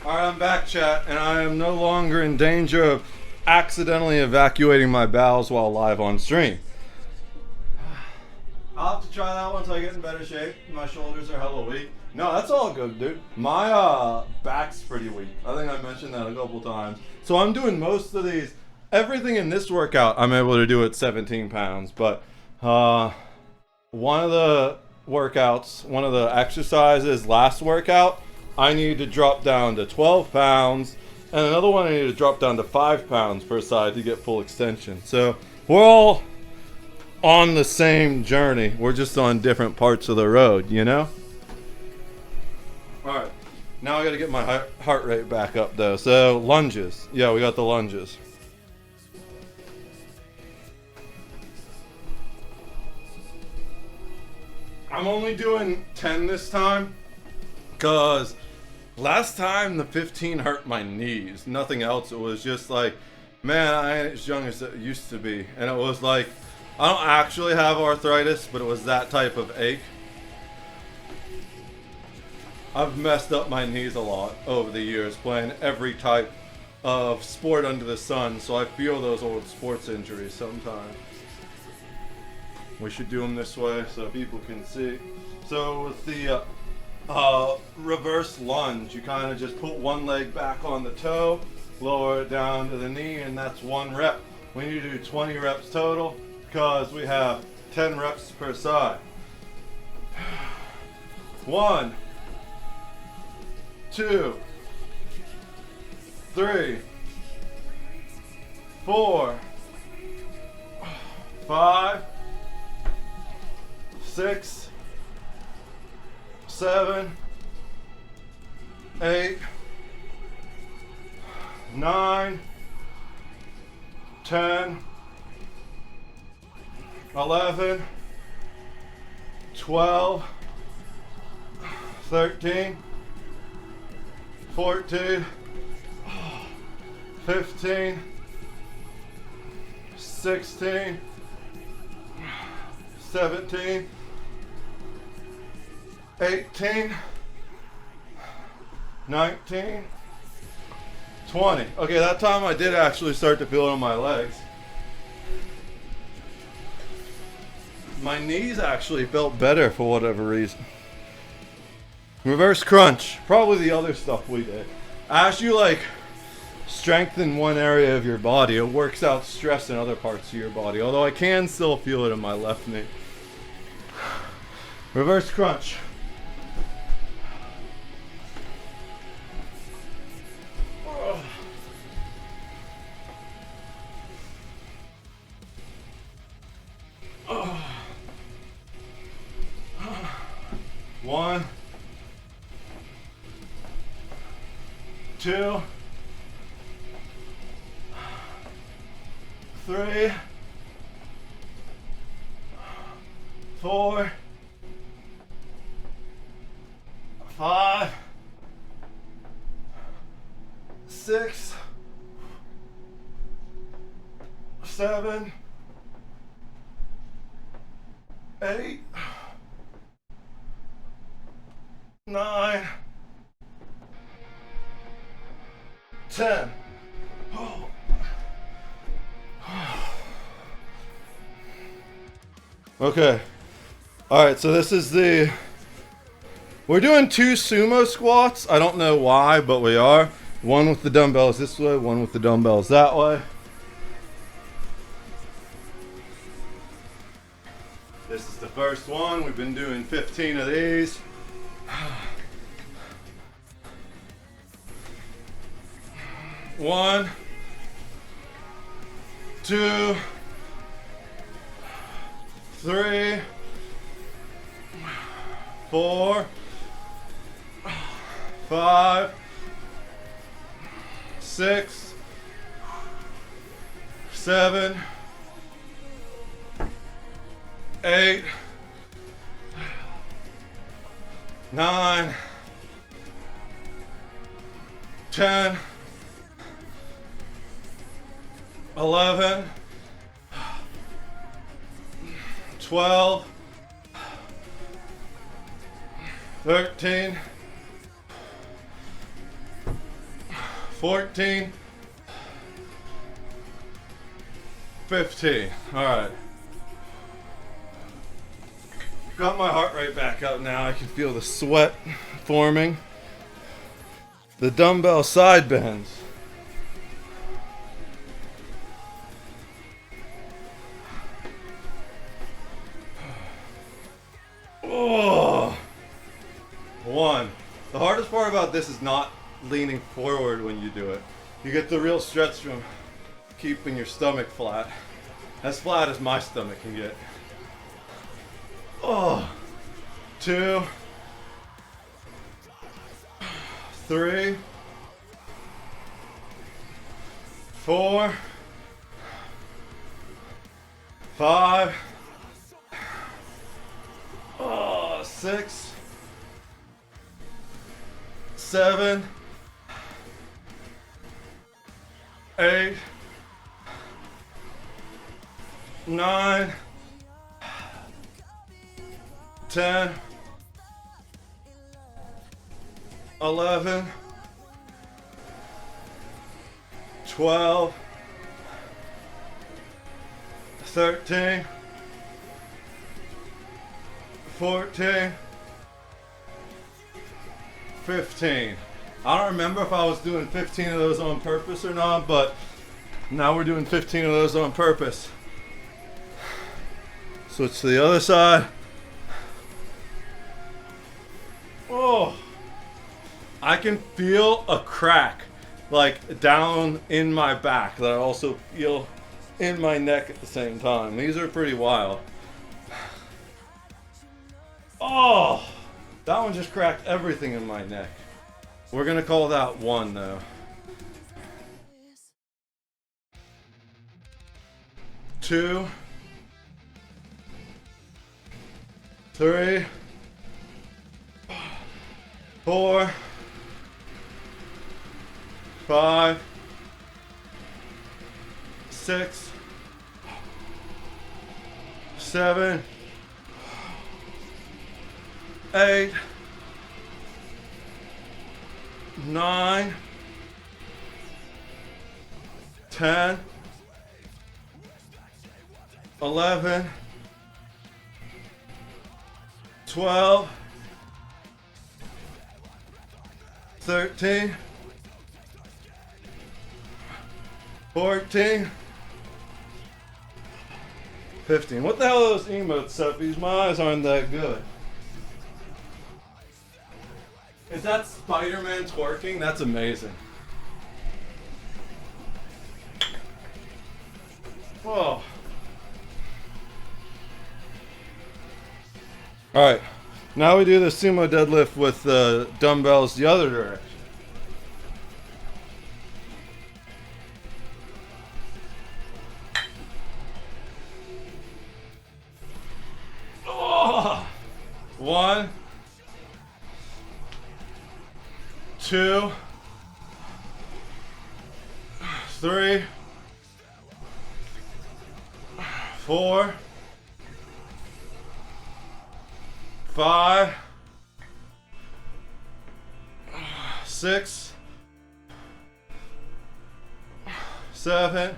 Alright, I'm back, chat, and I am no longer in danger of accidentally evacuating my bowels while live on stream. I'll have to try that once I get in better shape. My shoulders are hella weak. No, that's all good, dude. My back's pretty weak. I think I mentioned that a couple times. So I'm doing most of these, everything in this workout I'm able to do at 17 pounds. But one of the workouts, one of the exercises last workout, I need to drop down to 12 pounds. And another one I need to drop down to 5 pounds per side to get full extension. So we're all on the same journey. We're just on different parts of the road, you know? Alright, now I gotta get my heart rate back up though. So lunges. Yeah, we got the lunges. I'm only doing 10 this time because last time the 15 hurt my knees. Nothing else. It was just like, man, I ain't as young as it used to be. And it was like, I don't actually have arthritis, but it was that type of ache. I've messed up my knees a lot over the years playing every type of sport under the sun, so I feel those old sports injuries sometimes. We should do them this way so people can see. So with the reverse lunge, you kind of just put one leg back on the toe, lower it down to the knee, and that's 1 rep. We need to do 20 reps total because we have 10 reps per side. 1, 2, 3, 4, 5, 6, 7, 8, 9, 10, 11, 12, 13, 14, 15, 16, 17, 18, 19, 20. Okay, that time I did actually start to feel it on my legs. My knees actually felt better for whatever reason. Reverse crunch, probably the other stuff we did. As you like strengthen one area of your body, it works out stress in other parts of your body. Although I can still feel it in my left knee. Reverse crunch. One, 2, 3, 4, 5, 6, 7, 8, 9, 10. Okay. Alright, so this is the... We're doing 2 sumo squats. I don't know why, but we are. One with the dumbbells this way, one with the dumbbells that way. This is the first one. We've been doing 15 of these. 1, 2, 3, 4, 5, 6, 7, 8, 9, 10, 11, 12, 13, 14, 15. All right. Got my heart rate back up now. I can feel the sweat forming. The dumbbell side bends. Oh. 1. The hardest part about this is not leaning forward when you do it. You get the real stretch from keeping your stomach flat. As flat as my stomach can get. Oh. 2, 3, 4, 5, 6, 7, 8, 9, 10, 11, 12, 13, 14, 15. I don't remember if I was doing 15 of those on purpose or not, but now we're doing 15 of those on purpose. Switch to the other side. Oh, I can feel a crack like down in my back that I also feel in my neck at the same time. These are pretty wild. Oh, that one just cracked everything in my neck. We're gonna call that 1 though. 2, 3, 4, 5, 6, 7, 8, 9, 10, 11, 12, 13, 14, 15. What the hell are those emotes, Seppies? My eyes aren't that good. Is that Spider-Man twerking? That's amazing. Whoa. Alright, now we do the sumo deadlift with the dumbbells the other direction. Oh. 1, 2, 3, 4, 5, 6, 7,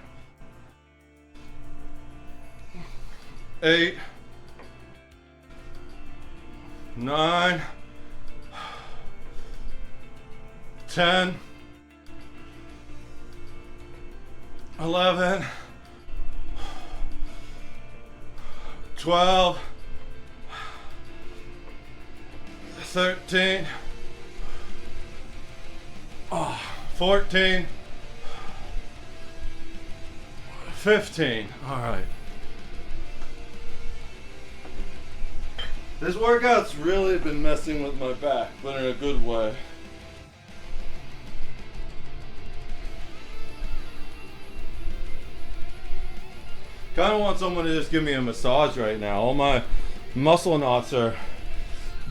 8, 9, 10, 11, 12, 13, 14, 15. All right. This workout's really been messing with my back, but in a good way. Kind of want someone to just give me a massage right now. All my muscle knots are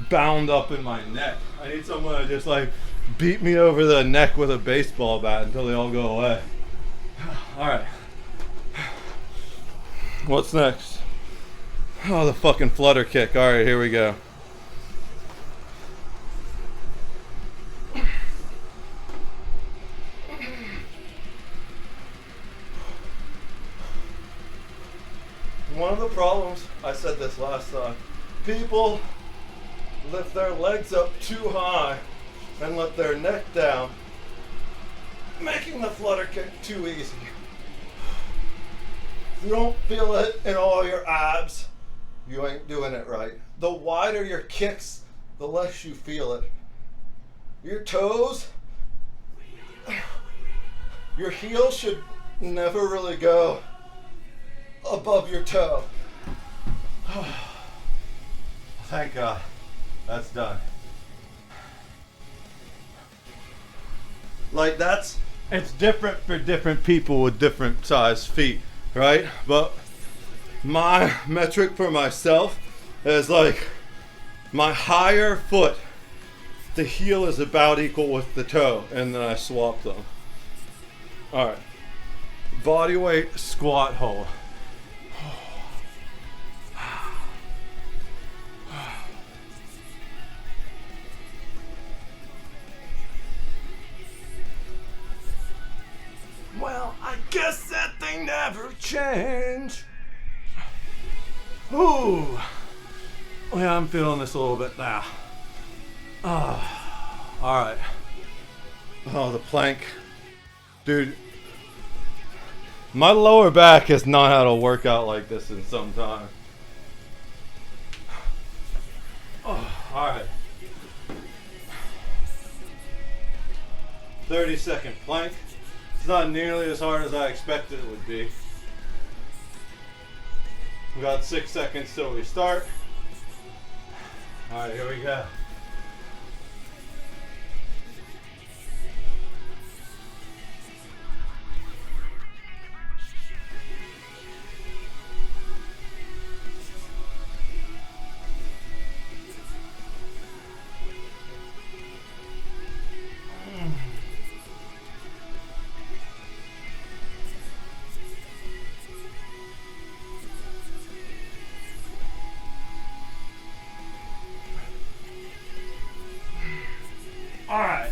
bound up in my neck. I need someone to just like beat me over the neck with a baseball bat until they all go away. All right. What's next? Oh, the fucking flutter kick. All right, here we go. One of the problems, I said this last time, people lift their legs up too high and let their neck down, making the flutter kick too easy. If you don't feel it in all your abs, you ain't doing it right. The wider your kicks, the less you feel it. Your toes, your heel should never really go above your toe. Thank God. That's done. Like it's different for different people with different size feet, right? But my metric for myself is like my higher foot, the heel is about equal with the toe, and then I swap them. All right. Body weight squat hold. Well, I guess that thing never changed. Ooh. Yeah, I'm feeling this a little bit now. Oh, all right. Oh, the plank. Dude, my lower back has not had a workout like this in some time. Oh, all right. 30-second plank. It's not nearly as hard as I expected it would be. We got 6 seconds till we start. All right, here we go. All right.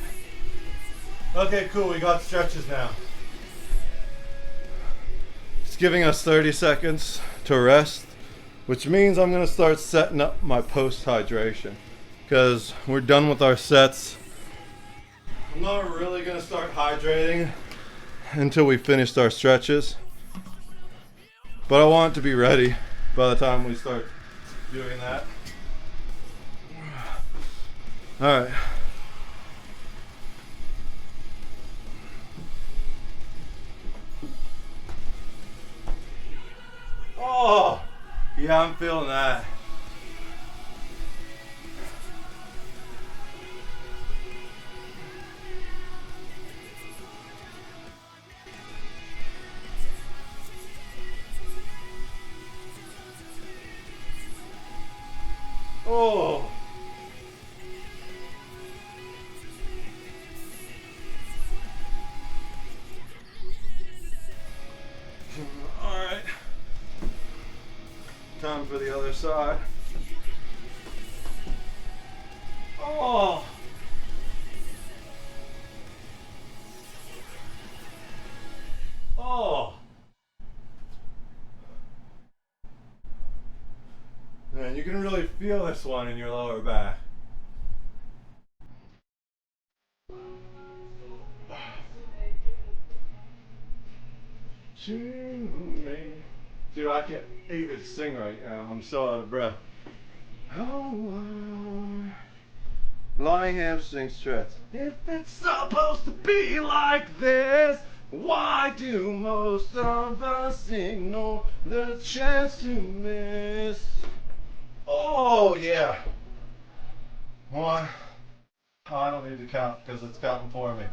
Okay, cool. We got stretches now. It's giving us 30 seconds to rest, which means I'm going to start setting up my post hydration because we're done with our sets. I'm not really going to start hydrating until we finished our stretches, but I want it to be ready by the time we start doing that. All right. Oh, yeah, I'm feeling that. Oh. All right. Time for the other side. Oh. Oh. Man, you can really feel this one in your lower back. Dude, I can't even sing right now. I'm so out of breath. Oh, lying hamstring stretch. If it's supposed to be like this, why do most of us ignore the chance to miss? Oh, yeah. One. Oh, I don't need to count because it's counting for me.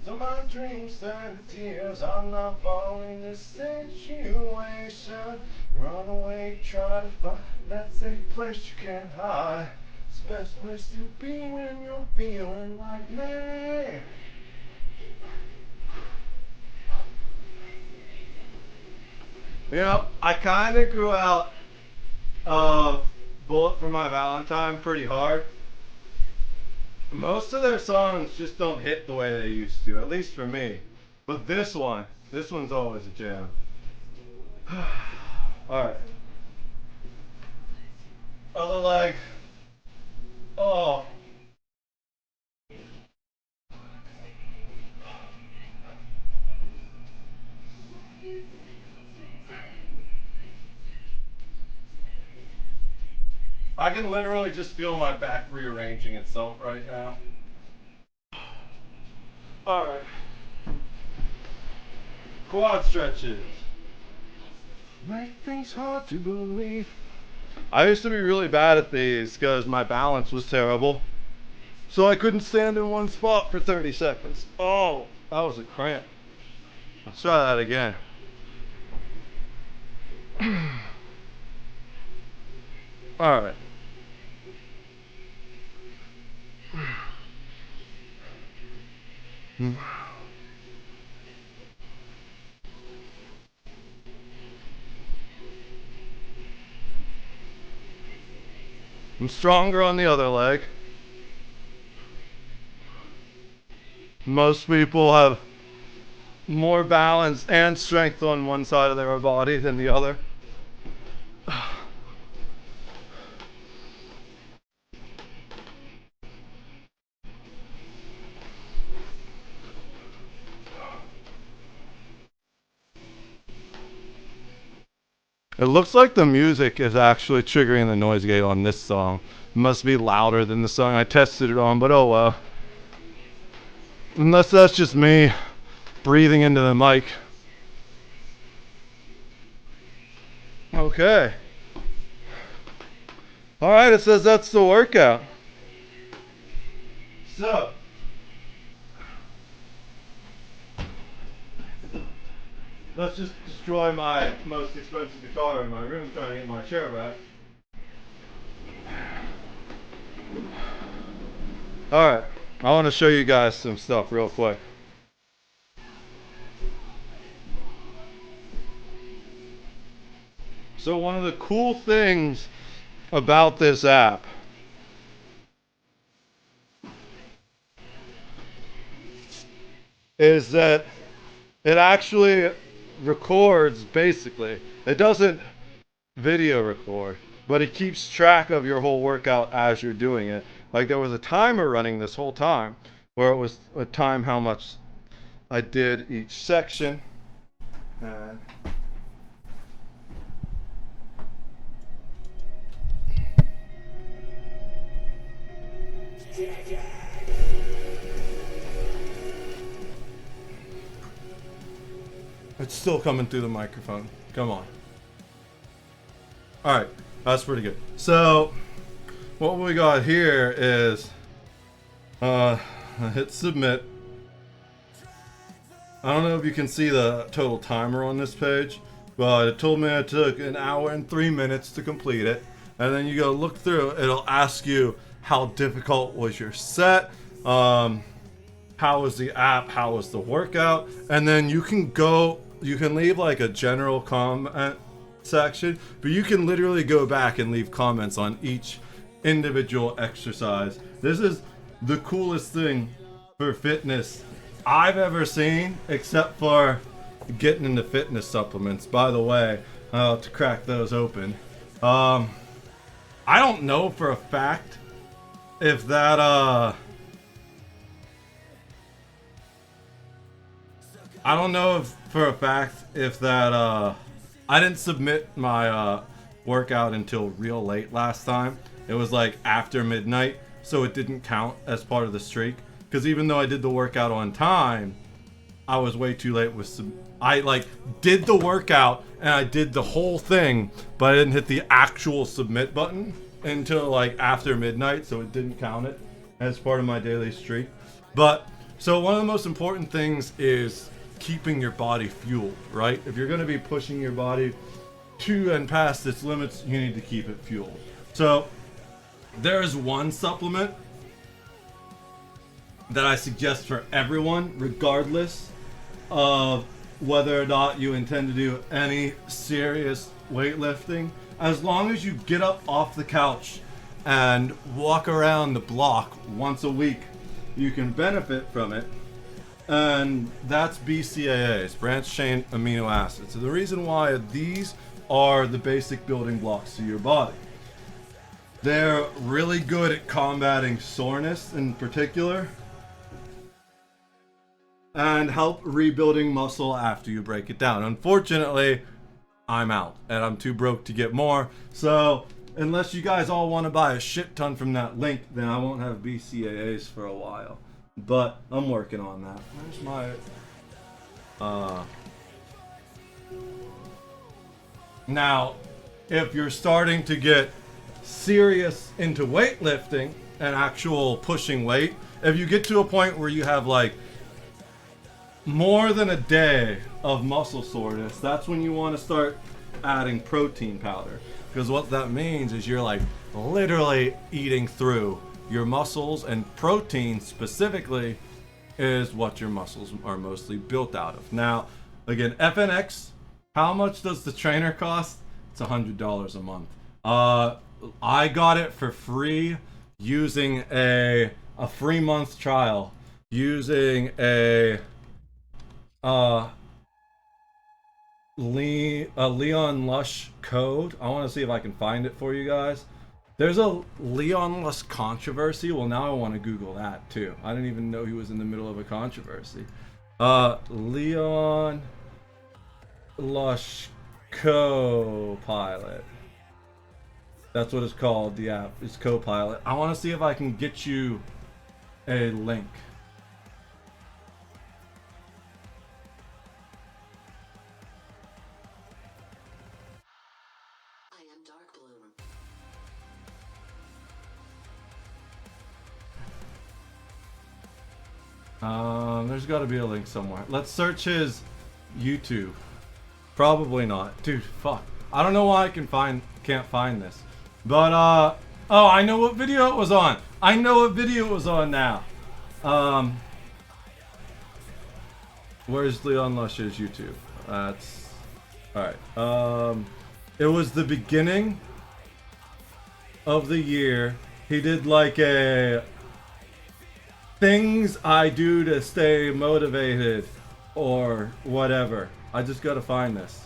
So my dreams turn to tears. I'm not falling this situation. Run away, try to find that safe place you can't hide. It's the best place to be when you're feeling like me. You know, I kind of grew out of Bullet for My Valentine pretty hard. Most of their songs just don't hit the way they used to, at least for me. But this one's always a jam. Alright. Other leg. Oh. I can literally just feel my back rearranging itself right now. Alright. Quad stretches. Make things hard to believe. I used to be really bad at these because my balance was terrible. So I couldn't stand in one spot for 30 seconds. Oh, that was a cramp. Let's try that again. Alright. I'm stronger on the other leg. Most people have more balance and strength on one side of their body than the other. It looks like the music is actually triggering the noise gate on this song. It must be louder than the song I tested it on, but oh well. Unless that's just me breathing into the mic. Okay. Alright, it says that's the workout. So, let's just destroy my most expensive guitar in my room trying to get my chair back. Alright, I want to show you guys some stuff real quick. So one of the cool things about this app is that it actually records basically. It doesn't video record, but it keeps track of your whole workout as you're doing it. Like there was a timer running this whole time where it was a time how much I did each section. And it's still coming through the microphone. Come on. Alright, that's pretty good. So, what we got here is I hit submit. I don't know if you can see the total timer on this page, but it told me it took 1 hour and 3 minutes to complete it. And then you go look through, it'll ask you how difficult was your set, how was the app, how was the workout, and then you can leave like a general comment section, but you can literally go back and leave comments on each individual exercise. This is the coolest thing for fitness I've ever seen, except for getting into fitness supplements. By the way, I'll have to crack those open. I don't know for a fact if that I don't know if for a fact if that I didn't submit my workout until real late last time. It was like after midnight, so it didn't count as part of the streak. Because even though I did the workout on time, I was way too late with I like did the workout and I did the whole thing, but I didn't hit the actual submit button until like after midnight, so it didn't count it as part of my daily streak. But so one of the most important things is keeping your body fueled, right? If you're going to be pushing your body to and past its limits, you need to keep it fueled. So There is one supplement that I suggest for everyone, regardless of whether or not you intend to do any serious weightlifting. As long as you get up off the couch and walk around the block once a week, you can benefit from it. And that's BCAAs, branched chain amino acids. So the reason why these are the basic building blocks to your body. They're really good at combating soreness in particular, and help rebuilding muscle after you break it down. Unfortunately, I'm out and I'm too broke to get more. So unless you guys all want to buy a shit ton from that link, then I won't have BCAAs for a while. But I'm working on that. Where's my now, if you're starting to get serious into weightlifting and actual pushing weight, if you get to a point where you have like more than a day of muscle soreness, that's when you want to start adding protein powder. Because what that means is you're like literally eating through your muscles, and protein specifically is what your muscles are mostly built out of. Now, again, FNX, how much does the trainer cost? It's $100 a month. I got it for free using a free month trial using a Leon Lush code. I want to see if I can find it for you guys. There's a Leon Lush controversy. Well, now I want to Google that too. I didn't even know he was in the middle of a controversy. Leon Lush Copilot. That's what it's called. The app is Copilot. I want to see if I can get you a link. There's got to be a link somewhere. Let's search his YouTube. Probably not. Dude, fuck. I don't know why I can't find this. But, oh, I know what video it was on. I know what video it was on now. Where's Leon Lush's YouTube? That's... Alright. It was the beginning of the year. He did like a... things I do to stay motivated or whatever. I just gotta find this.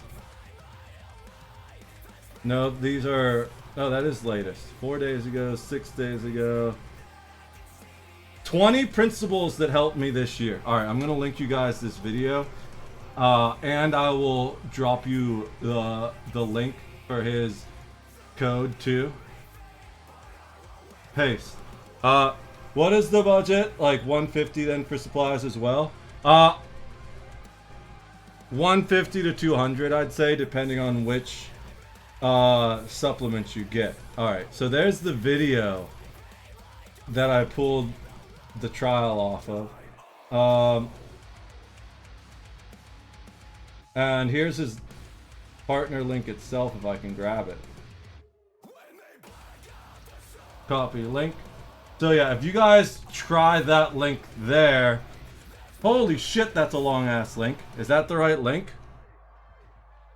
No, these are... No, that is latest. 4 days ago, 6 days ago. 20 principles that helped me this year. Alright, I'm gonna link you guys this video. And I will drop you the link for his code too. Paste. What is the budget? Like 150 then for supplies as well? 150 to 200 I'd say, depending on which supplements you get. Alright, so there's the video that I pulled the trial off of. And here's his partner link itself if I can grab it. Copy link. So yeah, if you guys try that link there, holy shit, that's a long ass link. Is that the right link?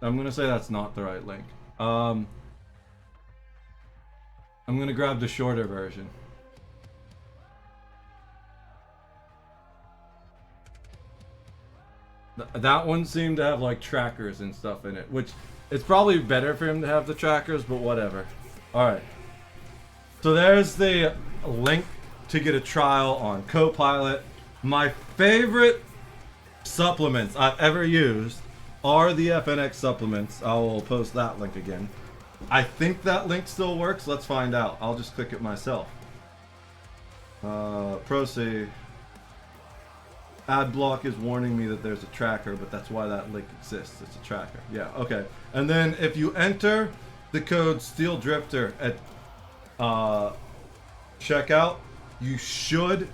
I'm gonna say that's not the right link. I'm gonna grab the shorter version. That one seemed to have like trackers and stuff in it, which it's probably better for him to have the trackers, but whatever. Alright. So there's the link to get a trial on Copilot. My favorite supplements I've ever used are the FNX supplements. I will post that link again. I think that link still works. Let's find out. I'll just click it myself. Proceed. Adblock is warning me that there's a tracker, but that's why that link exists. It's a tracker. Yeah, okay. And then if you enter the code Steel Drifter at checkout, you should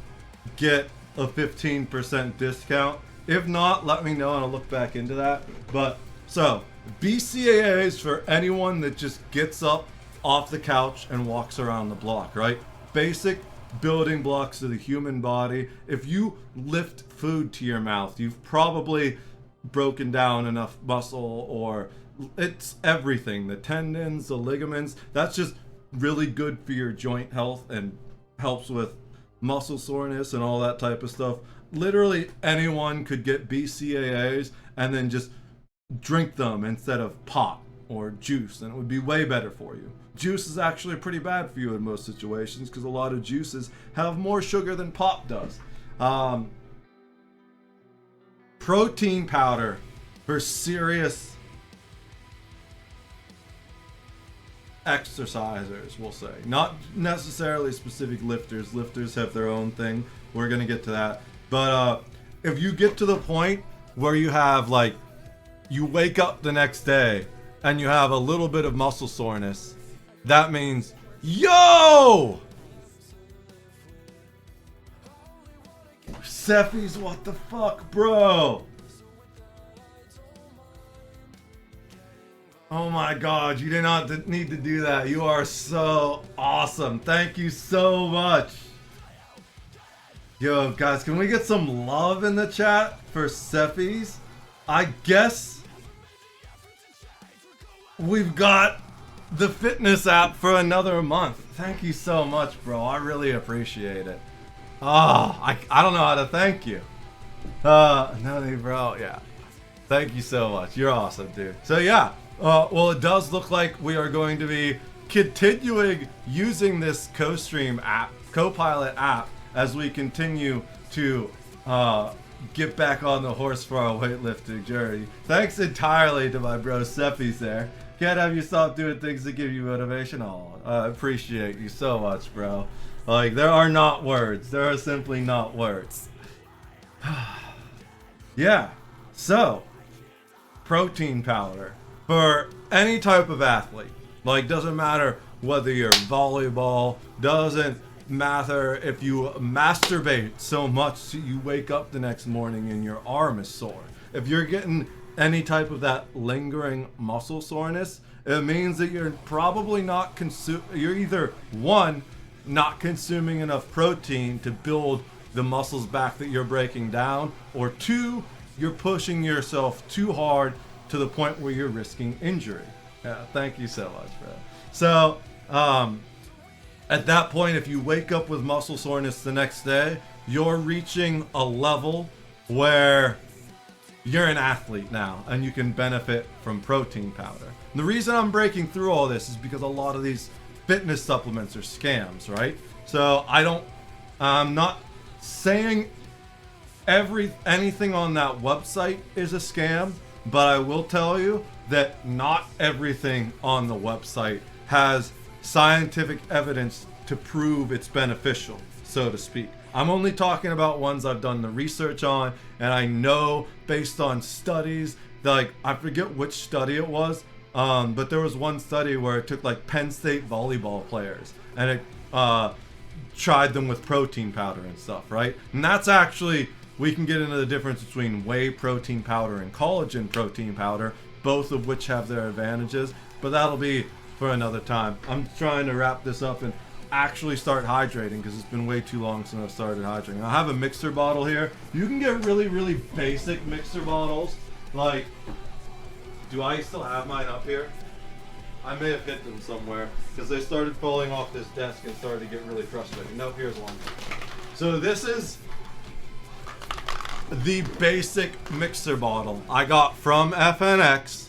get a 15% discount. If not, let me know and I'll look back into that. But so BCAAs for anyone that just gets up off the couch and walks around the block, right? Basic building blocks of the human body. If you lift food to your mouth, you've probably broken down enough muscle, or it's everything, the tendons, the ligaments. That's just really good for your joint health and helps with muscle soreness and all that type of stuff. Literally anyone could get BCAAs and then just drink them instead of pop or juice, and it would be way better for you. Juice is actually pretty bad for you in most situations because a lot of juices have more sugar than pop does. Protein powder for serious exercisers, we'll say. Not necessarily specific lifters. Lifters have their own thing. We're going to get to that. But if you get to the point where you have, like, you wake up the next day and you have a little bit of muscle soreness, that means, yo! Cephis, what the fuck, bro? Oh my god, you did not need to do that. You are so awesome. Thank you so much. Yo, guys, can we get some love in the chat for Cephis? I guess we've got the fitness app for another month. Thank you so much, bro. I really appreciate it. Oh, I don't know how to thank you. No, bro, yeah. Thank you so much. You're awesome, dude. So yeah, well, it does look like we are going to be continuing using this CoStream app, Copilot app, as we continue to get back on the horse for our weightlifting journey. Thanks entirely to my bro Cephis there. Can't have you stop doing things that give you motivation. Oh, I appreciate you so much, bro. Like, there are not words. There are simply not words. Yeah, so, protein powder for any type of athlete. Like, doesn't matter whether you're volleyball, doesn't matter if you masturbate so much that you wake up the next morning and your arm is sore. If you're getting any type of that lingering muscle soreness, it means that you're probably not you're either one, not consuming enough protein to build the muscles back that you're breaking down, or two, you're pushing yourself too hard to the point where you're risking injury. Yeah, thank you so much, bro. So, at that point, if you wake up with muscle soreness the next day, you're reaching a level where you're an athlete now and you can benefit from protein powder. And the reason I'm breaking through all this is because a lot of these fitness supplements are scams, right? So I'm not saying anything on that website is a scam, but I will tell you that not everything on the website has scientific evidence to prove it's beneficial, so to speak. I'm only talking about ones I've done the research on, and I know based on studies, like, I forget which study it was, but there was one study where it took like Penn State volleyball players and it tried them with protein powder and stuff, right? And that's actually, we can get into the difference between whey protein powder and collagen protein powder, both of which have their advantages, but that'll be for another time. I'm trying to wrap this up and actually start hydrating because it's been way too long since I've started hydrating. I have a mixer bottle here. You can get really, really basic mixer bottles. Like, do I still have mine up here? I may have hit them somewhere because they started falling off this desk and started to get really frustrating. Nope, here's one. So this is the basic mixer bottle I got from FNX,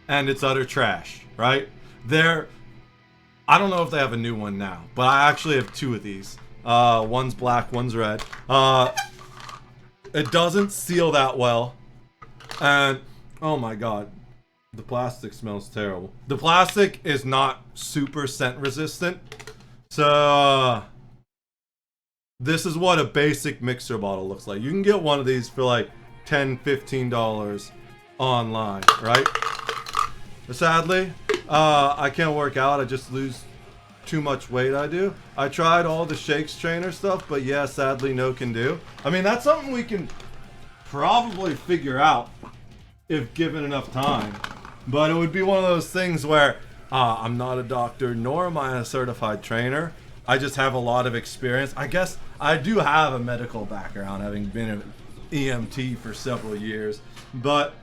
and it's utter trash, right? I don't know if they have a new one now, but I actually have two of these. One's black, one's red. It doesn't seal that well. And, oh my god, the plastic smells terrible. The plastic is not super scent resistant. So, this is what a basic mixer bottle looks like. You can get one of these for like $10, $15 online, right? But sadly, I can't work out. I just lose too much weight. I tried all the Shakes trainer stuff, but yeah, sadly, no can do. I mean, that's something we can probably figure out if given enough time. But it would be one of those things where I'm not a doctor, nor am I a certified trainer. I just have a lot of experience. I guess I do have a medical background, having been an EMT for several years, but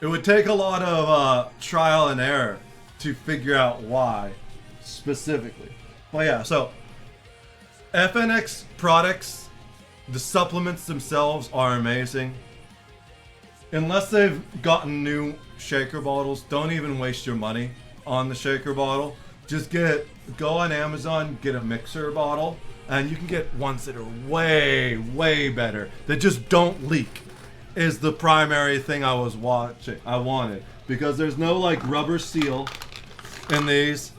it would take a lot of trial and error to figure out why specifically. But yeah, so FNX products, the supplements themselves are amazing. Unless they've gotten new shaker bottles, don't even waste your money on the shaker bottle. Just go on Amazon, get a mixer bottle, and you can get ones that are way, way better, that just don't leak, is the primary thing I wanted. Because there's no like rubber seal in these.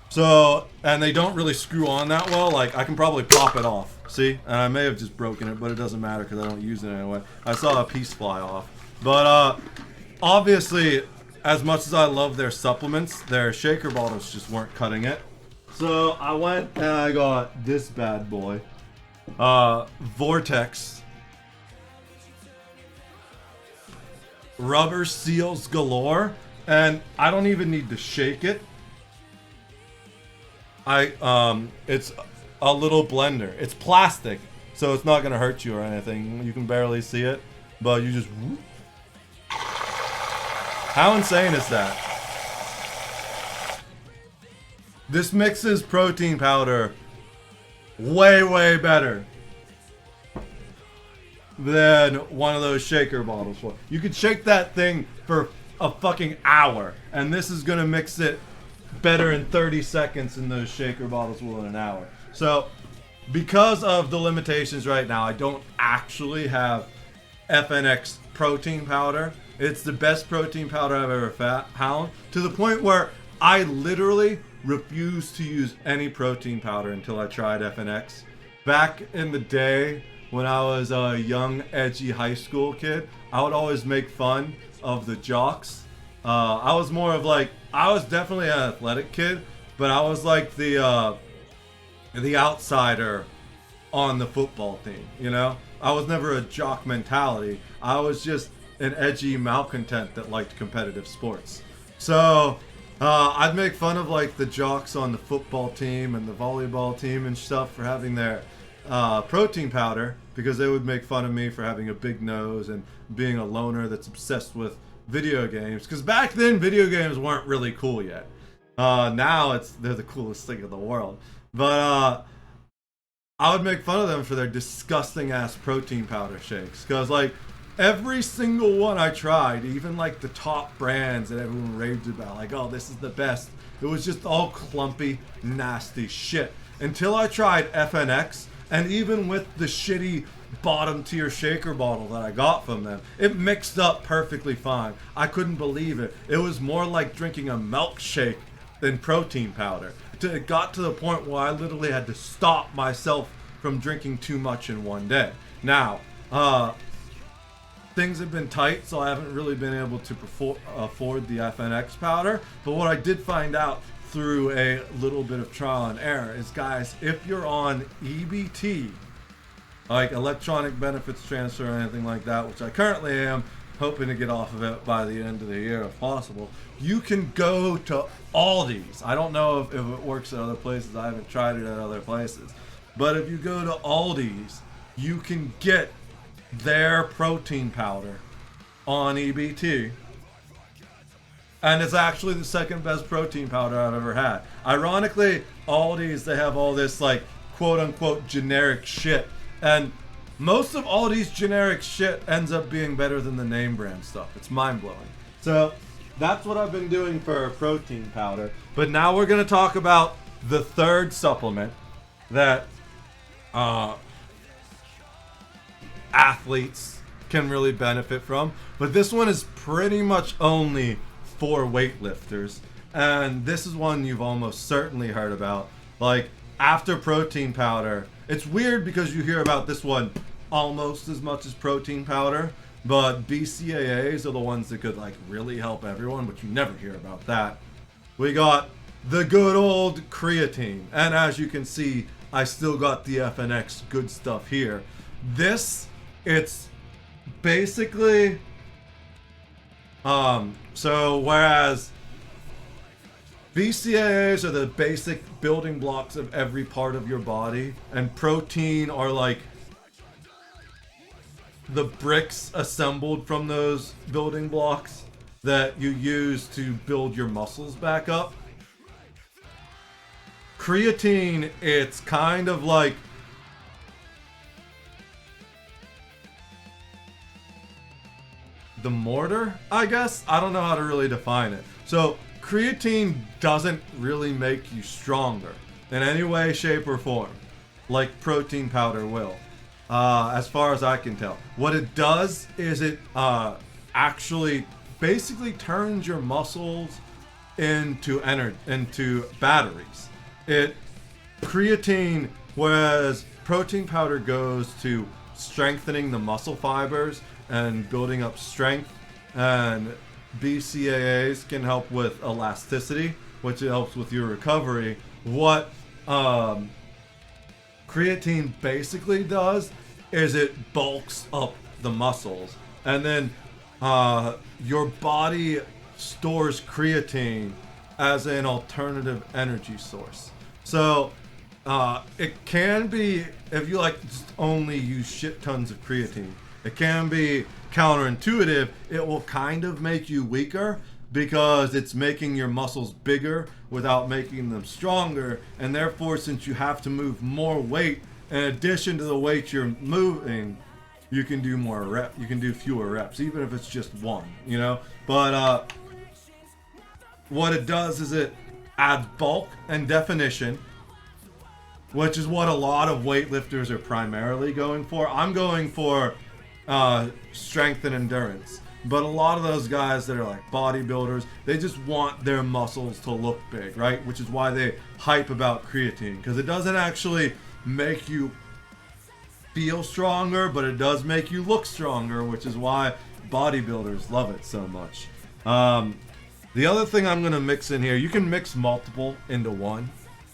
So, and they don't really screw on that well. Like, I can probably pop it off. See? And I may have just broken it, but it doesn't matter because I don't use it anyway. I saw a piece fly off. But, obviously, as much as I love their supplements, their shaker bottles just weren't cutting it. So, I went and I got this bad boy. Vortex. Rubber seals galore. And I don't even need to shake it. It's a little blender. It's plastic, so it's not gonna hurt you or anything. You can barely see it, but you just whoop. How insane is that? This mixes protein powder way, way better than one of those shaker bottles. You could shake that thing for a fucking hour, and this is gonna mix it better in 30 seconds than those shaker bottles will in an hour. So, because of the limitations right now, I don't actually have FNX protein powder. It's the best protein powder I've ever found, to the point where I literally refuse to use any protein powder until I tried FNX. Back in the day, when I was a young, edgy high school kid, I would always make fun of the jocks. I was more of like, I was definitely an athletic kid, but I was like the outsider on the football team, you know? I was never a jock mentality. I was just an edgy malcontent that liked competitive sports. So, I'd make fun of like the jocks on the football team and the volleyball team and stuff for having their protein powder, because they would make fun of me for having a big nose and being a loner that's obsessed with video games, because back then video games weren't really cool yet. Now they're the coolest thing in the world. But I would make fun of them for their disgusting ass protein powder shakes, because like every single one I tried, even like the top brands that everyone raved about, like, oh, this is the best, it was just all clumpy, nasty shit. Until I tried FNX, and even with the shitty bottom tier shaker bottle that I got from them, it mixed up perfectly fine. I couldn't believe it. It was more like drinking a milkshake than protein powder. It got to the point where I literally had to stop myself from drinking too much in one day. Now, things have been tight, so I haven't really been able to afford the FNX powder. But what I did find out through a little bit of trial and error is, guys, if you're on EBT, like electronic benefits transfer or anything like that, which I currently am, hoping to get off of it by the end of the year if possible, you can go to Aldi's. I don't know if it works at other places. I haven't tried it at other places. But if you go to Aldi's, you can get their protein powder on EBT. And it's actually the second best protein powder I've ever had. Ironically, Aldi's, they have all this like quote unquote generic shit. And most of Aldi's generic shit ends up being better than the name brand stuff. It's mind blowing. So that's what I've been doing for protein powder. But now we're going to talk about the third supplement that athletes can really benefit from. But this one is pretty much only for weightlifters. And this is one you've almost certainly heard about. Like, after protein powder, it's weird because you hear about this one almost as much as protein powder, but BCAAs are the ones that could like really help everyone, but you never hear about that. We got the good old creatine, and as you can see, I still got the FNX good stuff here. This, it's basically so whereas BCAAs are the basic building blocks of every part of your body, and protein are like the bricks assembled from those building blocks that you use to build your muscles back up. Creatine, it's kind of like the mortar, I guess. I don't know how to really define it. So creatine doesn't really make you stronger in any way, shape, or form, like protein powder will, as far as I can tell. What it does is it actually basically turns your muscles into batteries. Creatine, whereas protein powder goes to strengthening the muscle fibers and building up strength, and BCAAs can help with elasticity, which helps with your recovery. What creatine basically does is it bulks up the muscles, and then your body stores creatine as an alternative energy source. So it can be, if you like just only use shit tons of creatine, it can be counterintuitive. It will kind of make you weaker because it's making your muscles bigger without making them stronger, and therefore, since you have to move more weight in addition to the weight you're moving, you can do more reps. You can do fewer reps, even if it's just one, you know? But what it does is it adds bulk and definition, which is what a lot of weightlifters are primarily going for. I'm going for strength and endurance. But a lot of those guys that are like bodybuilders, they just want their muscles to look big, right? Which is why they hype about creatine, because it doesn't actually make you feel stronger, but it does make you look stronger, which is why bodybuilders love it so much. The other thing I'm going to mix in here, you can mix multiple into one,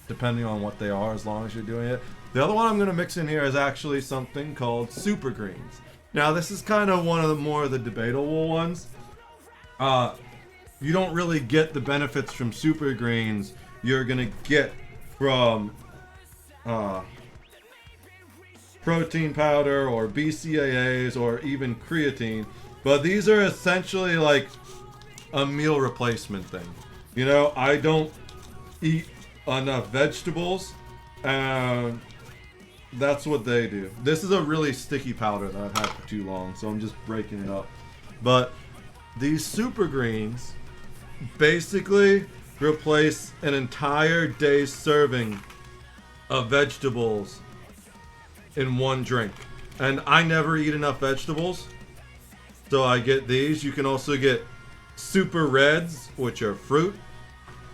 depending on what they are, as long as you're doing it. The other one I'm going to mix in here is actually something called Super Greens. Now, this is kind of one of the more of the debatable ones. You don't really get the benefits from Super Greens you're going to get from protein powder or BCAAs or even creatine. But these are essentially like a meal replacement thing. You know, I don't eat enough vegetables, and that's what they do. This is a really sticky powder that I've had for too long, so I'm just breaking it up. But these Super Greens basically replace an entire day's serving of vegetables in one drink. And I never eat enough vegetables, so I get these. You can also get Super Reds, which are fruit,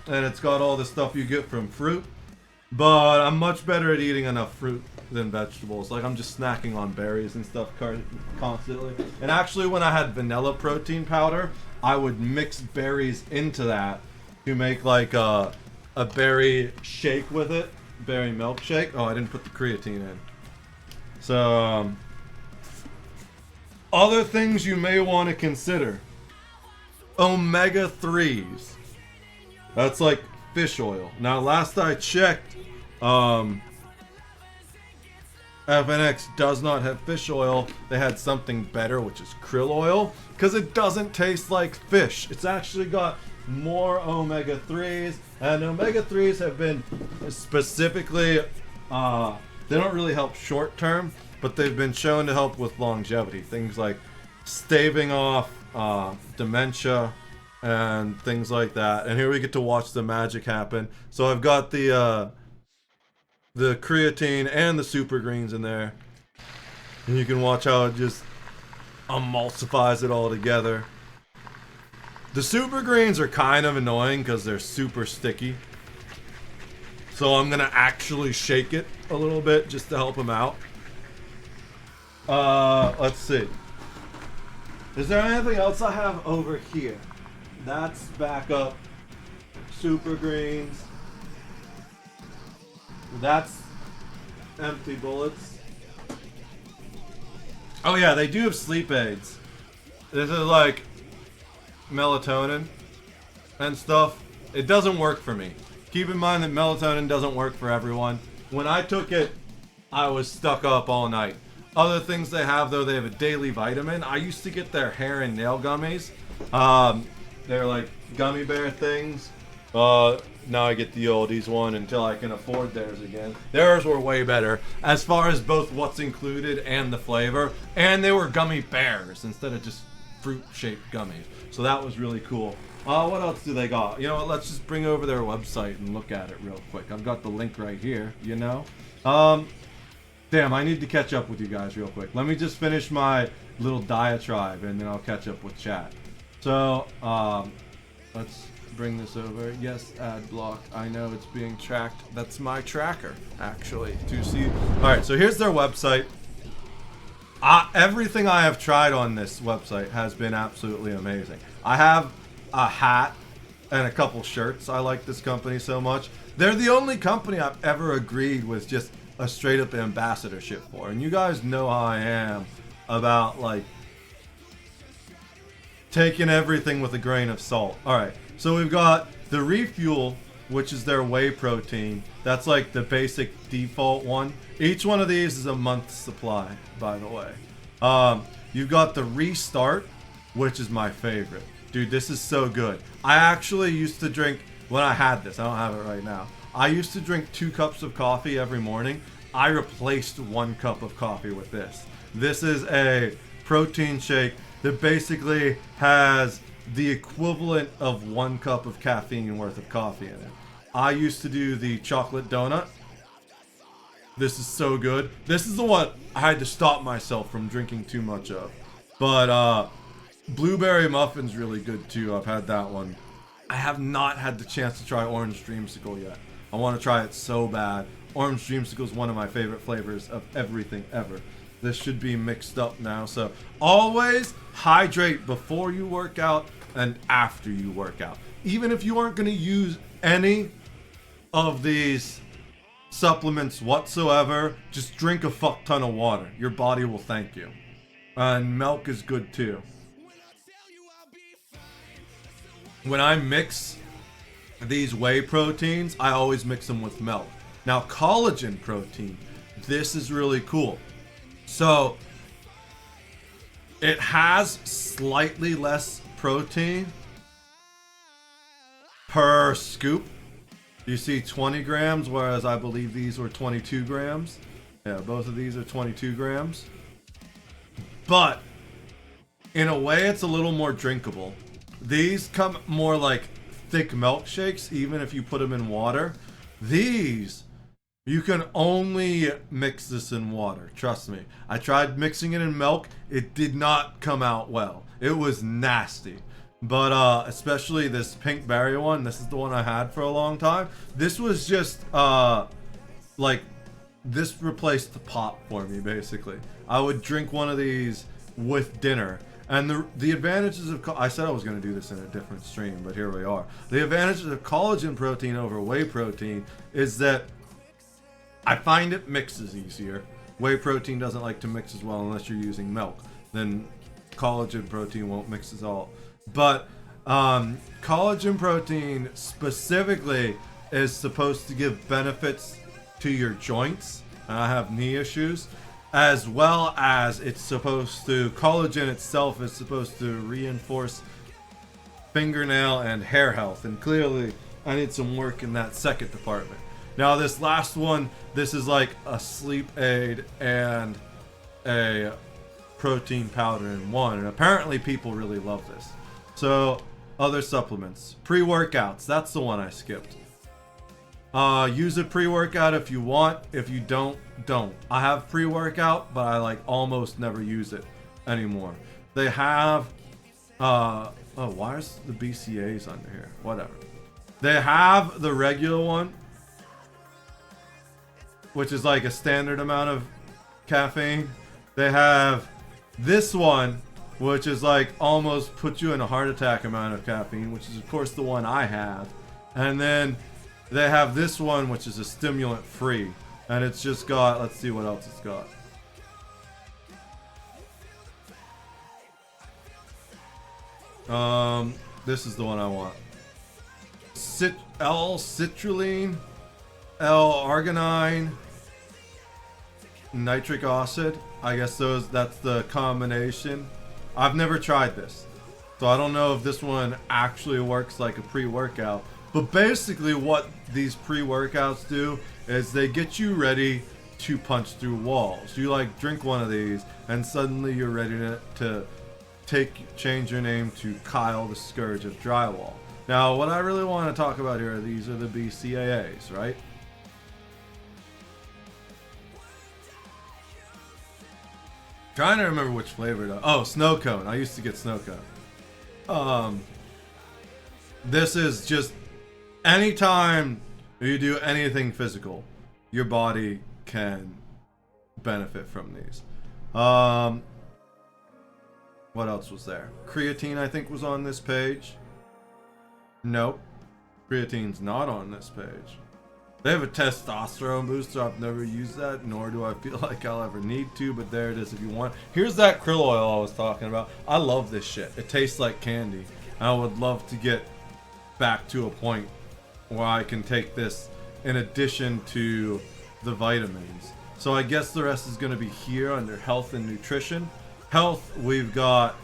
and it's got all the stuff you get from fruit. But I'm much better at eating enough fruit than vegetables. Like, I'm just snacking on berries and stuff constantly. And actually, when I had vanilla protein powder, I would mix berries into that to make like a berry shake with it. Berry milkshake. Oh, I didn't put the creatine in. So, other things you may want to consider. Omega-3s. That's like fish oil. Now, last I checked, FNX does not have fish oil. They had something better, which is krill oil, because it doesn't taste like fish. It's actually got more omega-3s, and omega-3s have been specifically, they don't really help short term, but they've been shown to help with longevity. Things like staving off dementia and things like that. And here we get to watch the magic happen. So I've got the creatine and the Super Greens in there, and you can watch how it just emulsifies it all together. The Super Greens are kind of annoying because they're super sticky, so I'm gonna actually shake it a little bit just to help them out. Let's see. Is there anything else I have over here? That's backup Super Greens. That's empty bullets. Oh yeah, they do have sleep aids. This is like melatonin and stuff. it doesn't work for me. Keep in mind that melatonin doesn't work for everyone. When I took it, I was stuck up all night. Other things they have, though, they have a daily vitamin. I used to get their hair and nail gummies. They're like gummy bear things. Now I get the oldies one until I can afford theirs again. Theirs were way better as far as both what's included and the flavor. And they were gummy bears instead of just fruit-shaped gummies. So that was really cool. What else do they got? You know what, let's just bring over their website and look at it real quick. I've got the link right here, you know? Damn, I need to catch up with you guys real quick. Let me just finish my little diatribe and then I'll catch up with chat. So, let's bring this over. Yes, ad block. I know it's being tracked. That's my tracker, actually, to see. Alright, so here's their website. Everything I have tried on this website has been absolutely amazing. I have a hat and a couple shirts. I like this company so much. They're the only company I've ever agreed with just a straight up ambassadorship for. And you guys know how I am about like taking everything with a grain of salt. Alright, so we've got the Refuel, which is their whey protein. That's like the basic default one. Each one of these is a month's supply, by the way. You've got the Restart, which is my favorite. Dude, this is so good. I actually used to drink, when I had this, I don't have it right now. I used to drink 2 cups of coffee every morning. I replaced 1 cup of coffee with this. This is a protein shake that basically has the equivalent of 1 cup of caffeine worth of coffee in it. I used to do the chocolate donut. This is so good. This is the one I had to stop myself from drinking too much of. But blueberry muffin's really good too. I've had that one. I have not had the chance to try orange dreamsicle yet. I want to try it so bad. Orange dreamsicle is one of my favorite flavors of everything ever. This should be mixed up now. So always hydrate before you work out and after you work out. Even if you aren't going to use any of these supplements whatsoever, just drink a fuck ton of water. Your body will thank you. And milk is good too. When I mix these whey proteins, I always mix them with milk. Now, collagen protein, this is really cool. So, it has slightly less protein per scoop. You see 20 grams, whereas I believe these were 22 grams. Yeah, both of these are 22 grams. But, in a way, it's a little more drinkable. These come more like thick milkshakes, even if you put them in water. These, you can only mix this in water. Trust me. I tried mixing it in milk. It did not come out well. It was nasty. But especially this pink berry one. This is the one I had for a long time. This was just like, this replaced the pop for me, basically. I would drink one of these with dinner. And the advantages of, I said I was going to do this in a different stream, but here we are. The advantages of collagen protein over whey protein is that I find it mixes easier. Whey protein doesn't like to mix as well unless you're using milk. Then collagen protein won't mix at all. But collagen protein specifically is supposed to give benefits to your joints. And I have knee issues. As well as it's supposed to, collagen itself is supposed to reinforce fingernail and hair health. And clearly, I need some work in that second department. Now, this last one, this is like a sleep aid and a protein powder in one. And apparently, people really love this. So, other supplements. Pre-workouts, that's the one I skipped. Use a pre-workout if you want. If you don't. I have pre-workout, but I like almost never use it anymore. They have oh, why is the BCAAs under here? Whatever. They have the regular one, which is like a standard amount of caffeine. They have this one, which is like almost puts you in a heart attack amount of caffeine, which is of course the one I have. And then they have this one, which is a stimulant free. And it's just got, let's see what else it's got. This is the one I want. L-citrulline, L-arginine, nitric acid. I guess that's the combination. I've never tried this, so I don't know if this one actually works like a pre-workout. But basically what these pre-workouts do is they get you ready to punch through walls. You like drink one of these and suddenly you're ready to change your name to Kyle the Scourge of Drywall. Now what I really want to talk about here, these are the BCAAs, right? Trying to remember which flavor though. Oh, snow cone. I used to get snow cone. This is just anytime you do anything physical, your body can benefit from these. What else was there? Creatine, I think, was on this page. Nope. Creatine's not on this page. They have a testosterone booster. I've never used that, nor do I feel like I'll ever need to, but there it is if you want. Here's that krill oil I was talking about. I love this shit. It tastes like candy. I would love to get back to a point where I can take this in addition to the vitamins. So I guess the rest is going to be here under health and nutrition. Health, we've got...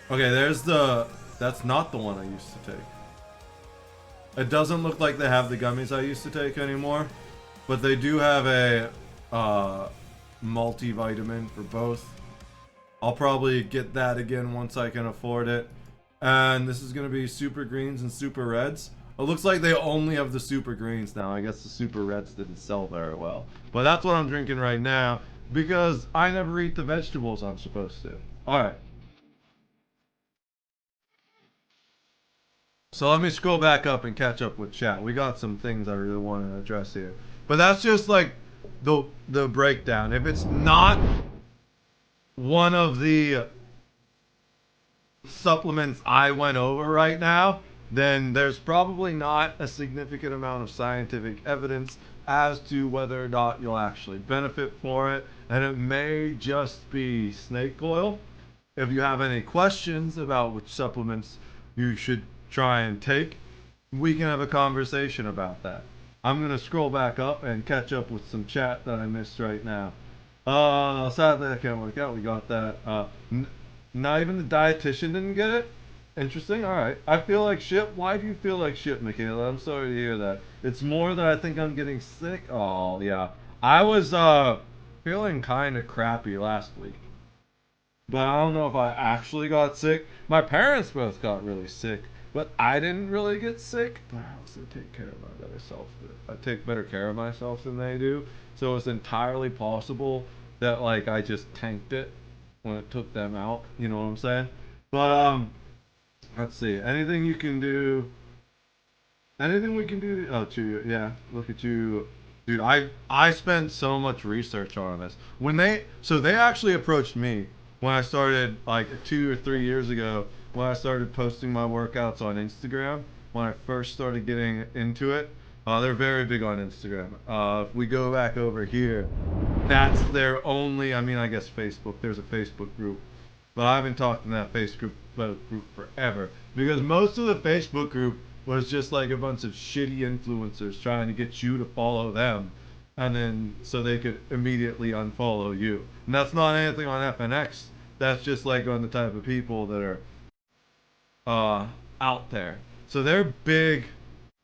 Okay, there's the... That's not the one I used to take. It doesn't look like they have the gummies I used to take anymore, but they do have a multivitamin for both. I'll probably get that again once I can afford it. And this is going to be super greens and super reds. It looks like they only have the super greens now. I guess the super reds didn't sell very well. But that's what I'm drinking right now because I never eat the vegetables I'm supposed to. Alright. So let me scroll back up and catch up with chat. We got some things I really want to address here. But that's just like the breakdown. If it's not one of the supplements I went over right now, then there's probably not a significant amount of scientific evidence as to whether or not you'll actually benefit for it. And it may just be snake oil. If you have any questions about which supplements you should try and take, we can have a conversation about that. I'm going to scroll back up and catch up with some chat that I missed right now. Sadly I can't work out. We got that. Not even the dietitian didn't get it? Interesting. Alright. I feel like shit. Why do you feel like shit, Michaela? I'm sorry to hear that. It's more that I think I'm getting sick. Oh, yeah. I was, feeling kind of crappy last week. But I don't know if I actually got sick. My parents both got really sick. But I didn't really get sick. But I also take care of my better self. I take better care of myself than they do. So it's entirely possible that, like, I just tanked it when it took them out. You know what I'm saying? But, let's see. Anything you can do... Anything we can do... Oh, yeah. Look at you. Dude, I spent so much research on this. So they actually approached me when I started, like, 2 or 3 years ago, when I started posting my workouts on Instagram, when I first started getting into it. They're very big on Instagram. If we go back over here, that's their only, I mean, I guess Facebook, there's a Facebook group, but I haven't talked in that Facebook group forever, because most of the Facebook group was just like a bunch of shitty influencers trying to get you to follow them, and then so they could immediately unfollow you. And that's not anything on FNX. That's just like on the type of people that are out there. So they're big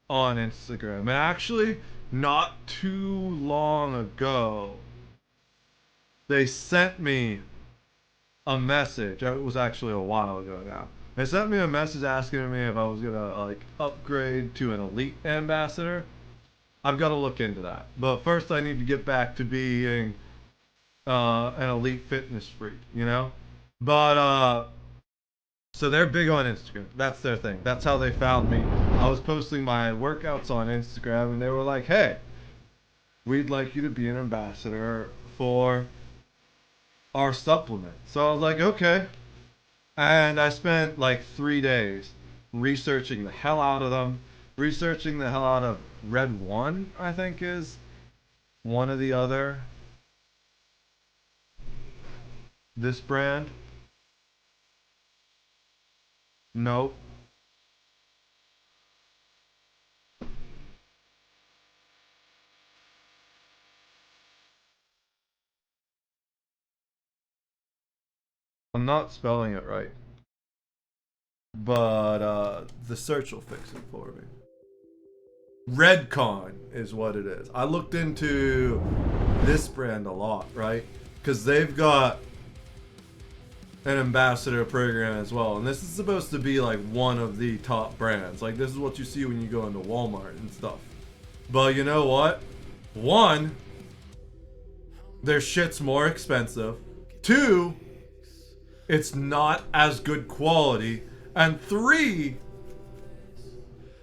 on Instagram. And actually, not too long ago, they sent me a message. It was actually a while ago now. They sent me a message asking me if I was gonna like upgrade to an elite ambassador. I've got to look into that. But first, I need to get back to being an elite fitness freak, you know. But so they're big on Instagram. That's their thing. That's how they found me. I was posting my workouts on Instagram, and they were like, "Hey, we'd like you to be an ambassador for our supplement." So I was like, "Okay." And I spent like 3 days researching the hell out of them, researching the hell out of Red One, I think is one of the other. This brand? Nope. I'm not spelling it right. But the search will fix it for me. Redcon is what it is. I looked into this brand a lot, right? Because they've got an ambassador program as well. And this is supposed to be like one of the top brands. Like, this is what you see when you go into Walmart and stuff. But you know what? One, their shit's more expensive. Two, it's not as good quality. And three,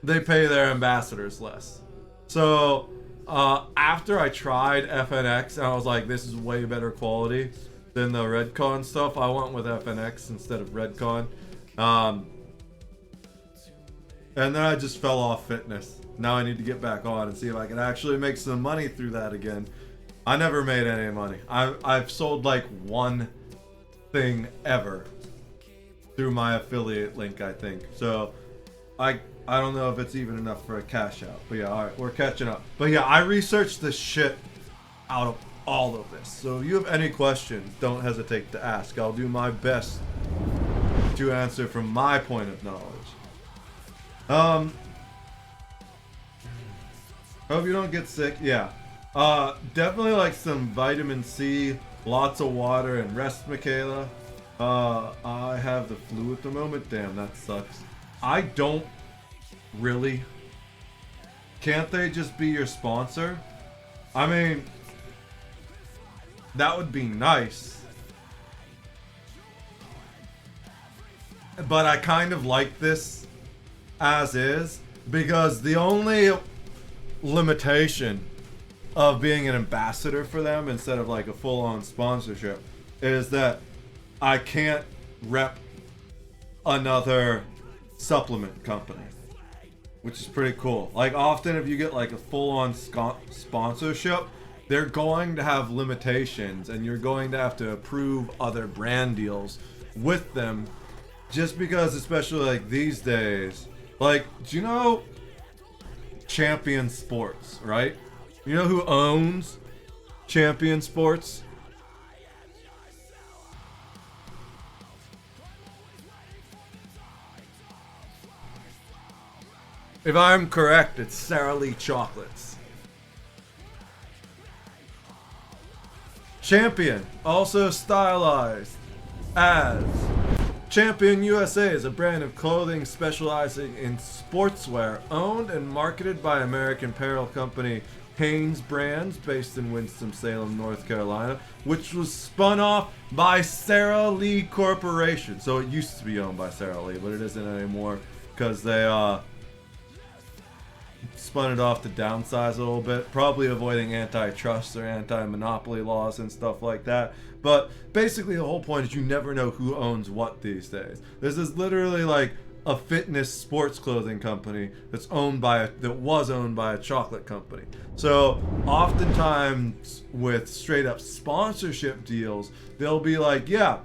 they pay their ambassadors less. So after I tried FNX and I was like, this is way better quality than the Redcon stuff, I went with FNX instead of Redcon. And then I just fell off fitness. Now I need to get back on and see if I can actually make some money through that again. I never made any money. I've sold like one thing ever through my affiliate link, I think. So I don't know if it's even enough for a cash out. But yeah, alright, we're catching up. But yeah, I researched this shit out of all of this. So if you have any questions, don't hesitate to ask. I'll do my best to answer from my point of knowledge. Hope you don't get sick. Yeah. Definitely like some vitamin C, lots of water, and rest, Michaela. I have the flu at the moment. Damn, that sucks. I don't really. Can't they just be your sponsor? I mean, that would be nice. But I kind of like this as is, because the only limitation of being an ambassador for them instead of like a full-on sponsorship is that I can't rep another supplement company, which is pretty cool. Like, often if you get like a full-on sponsorship, they're going to have limitations and you're going to have to approve other brand deals with them, just because, especially like these days, like, do you know Champion Sports, right? You know who owns Champion Sports? If I'm correct, it's Sara Lee Chocolates. Champion, also stylized as Champion USA, is a brand of clothing specializing in sportswear, owned and marketed by American apparel company Hanes Brands, based in Winston-Salem, North Carolina, which was spun off by Sara Lee Corporation. So it used to be owned by Sara Lee, but it isn't anymore because they spun it off to downsize a little bit, probably avoiding antitrust or anti-monopoly laws and stuff like that. But basically the whole point is you never know who owns what these days. This is literally like a fitness sports clothing company that was owned by a chocolate company. So oftentimes with straight up sponsorship deals, they'll be like, yeah,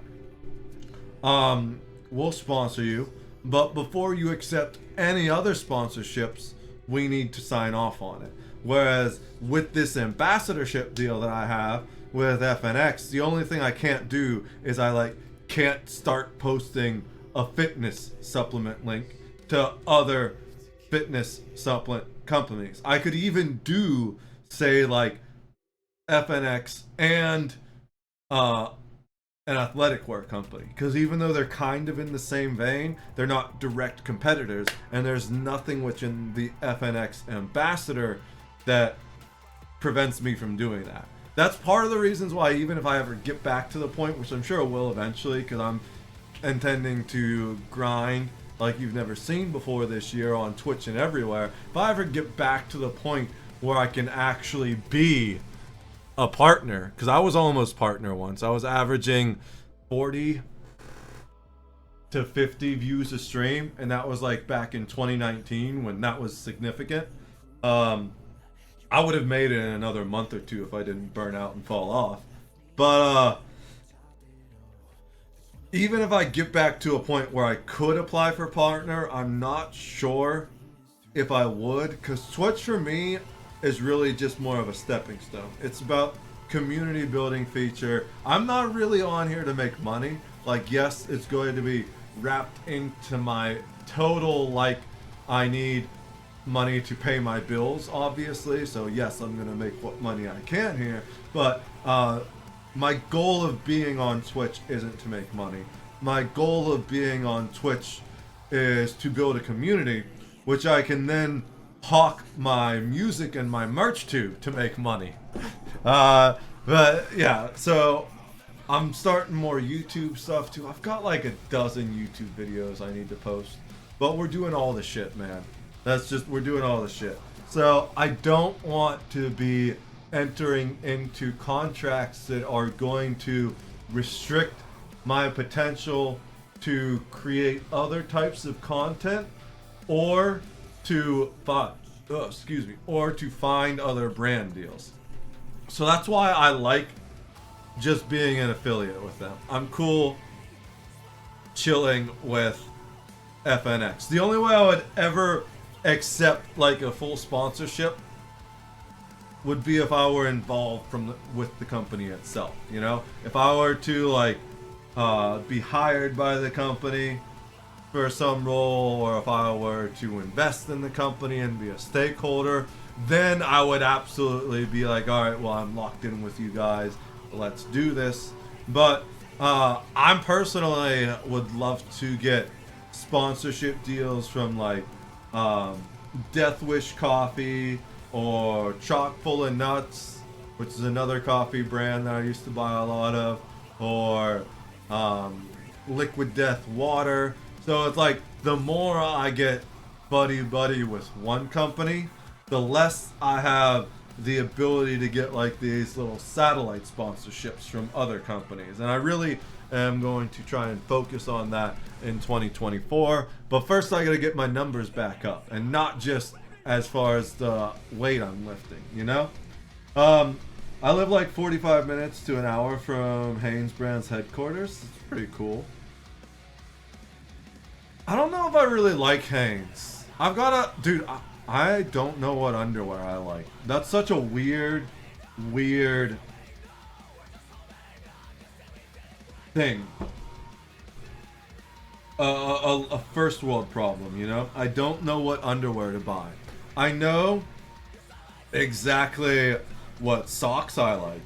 we'll sponsor you, but before you accept any other sponsorships, we need to sign off on it. Whereas with this ambassadorship deal that I have with FNX, the only thing I can't do is I can't start posting a fitness supplement link to other fitness supplement companies. I could even do, say, like FNX and an athletic wear company, because even though they're kind of in the same vein, they're not direct competitors, and there's nothing within the FNX ambassador that prevents me from doing that. That's part of the reasons why, even if I ever get back to the point, which I'm sure I will eventually, because I'm intending to grind like you've never seen before this year on Twitch and everywhere, if I ever get back to the point where I can actually be a partner, because I was almost partner once. I was averaging 40 to 50 views a stream, and that was like back in 2019 when that was significant. I would have made it in another month or two if I didn't burn out and fall off. But even if I get back to a point where I could apply for partner, I'm not sure if I would, because Twitch for me is really just more of a stepping stone. It's about community building feature. I'm not really on here to make money. Like, yes, it's going to be wrapped into my total, like, I need money to pay my bills, obviously. So yes, I'm gonna make what money I can here. But my goal of being on Twitch isn't to make money. My goal of being on Twitch is to build a community, which I can then hawk my music and my merch to make money. But yeah, so I'm starting more YouTube stuff too. I've got like a dozen YouTube videos I need to post, but we're doing all the shit, man. We're doing all the shit. So I don't want to be entering into contracts that are going to restrict my potential to create other types of content, or to find other brand deals. So that's why I like just being an affiliate with them. I'm cool chilling with FNX. The only way I would ever accept like a full sponsorship would be if I were involved with the company itself. You know, if I were to like be hired by the company for some role, or if I were to invest in the company and be a stakeholder, then I would absolutely be like, all right, well, I'm locked in with you guys. Let's do this. But I personally would love to get sponsorship deals from like Death Wish Coffee or Chock full of Nuts, which is another coffee brand that I used to buy a lot of, or Liquid Death Water. So it's like the more I get buddy with one company, the less I have the ability to get like these little satellite sponsorships from other companies. And I really am going to try and focus on that in 2024. But first I gotta get my numbers back up, and not just as far as the weight I'm lifting, you know? I live like 45 minutes to an hour from Hanesbrands headquarters. It's pretty cool. I don't know if I really like Hanes. I don't know what underwear I like. That's such a weird thing. A first world problem, you know? I don't know what underwear to buy. I know exactly what socks I like.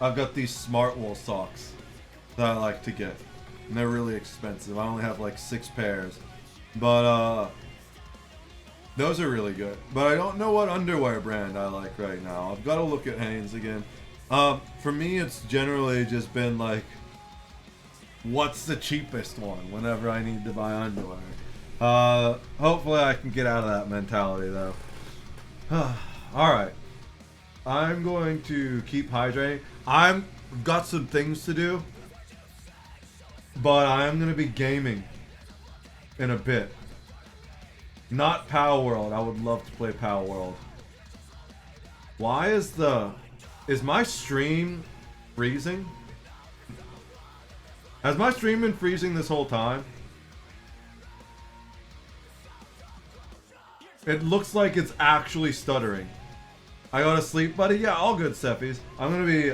I've got these Smartwool socks that I like to get. And they're really expensive. I only have like 6 pairs. But those are really good. But I don't know what underwear brand I like right now. I've got to look at Hanes again. For me, it's generally just been like, what's the cheapest one whenever I need to buy underwear. Hopefully I can get out of that mentality though. Alright. I'm going to keep hydrating. I've got some things to do, but I'm going to be gaming in a bit. Not Power World. I would love to play Power World. Why is my stream freezing? Has my stream been freezing this whole time? It looks like it's actually stuttering. I gotta sleep, buddy? Yeah, all good, Seppies. I'm gonna be...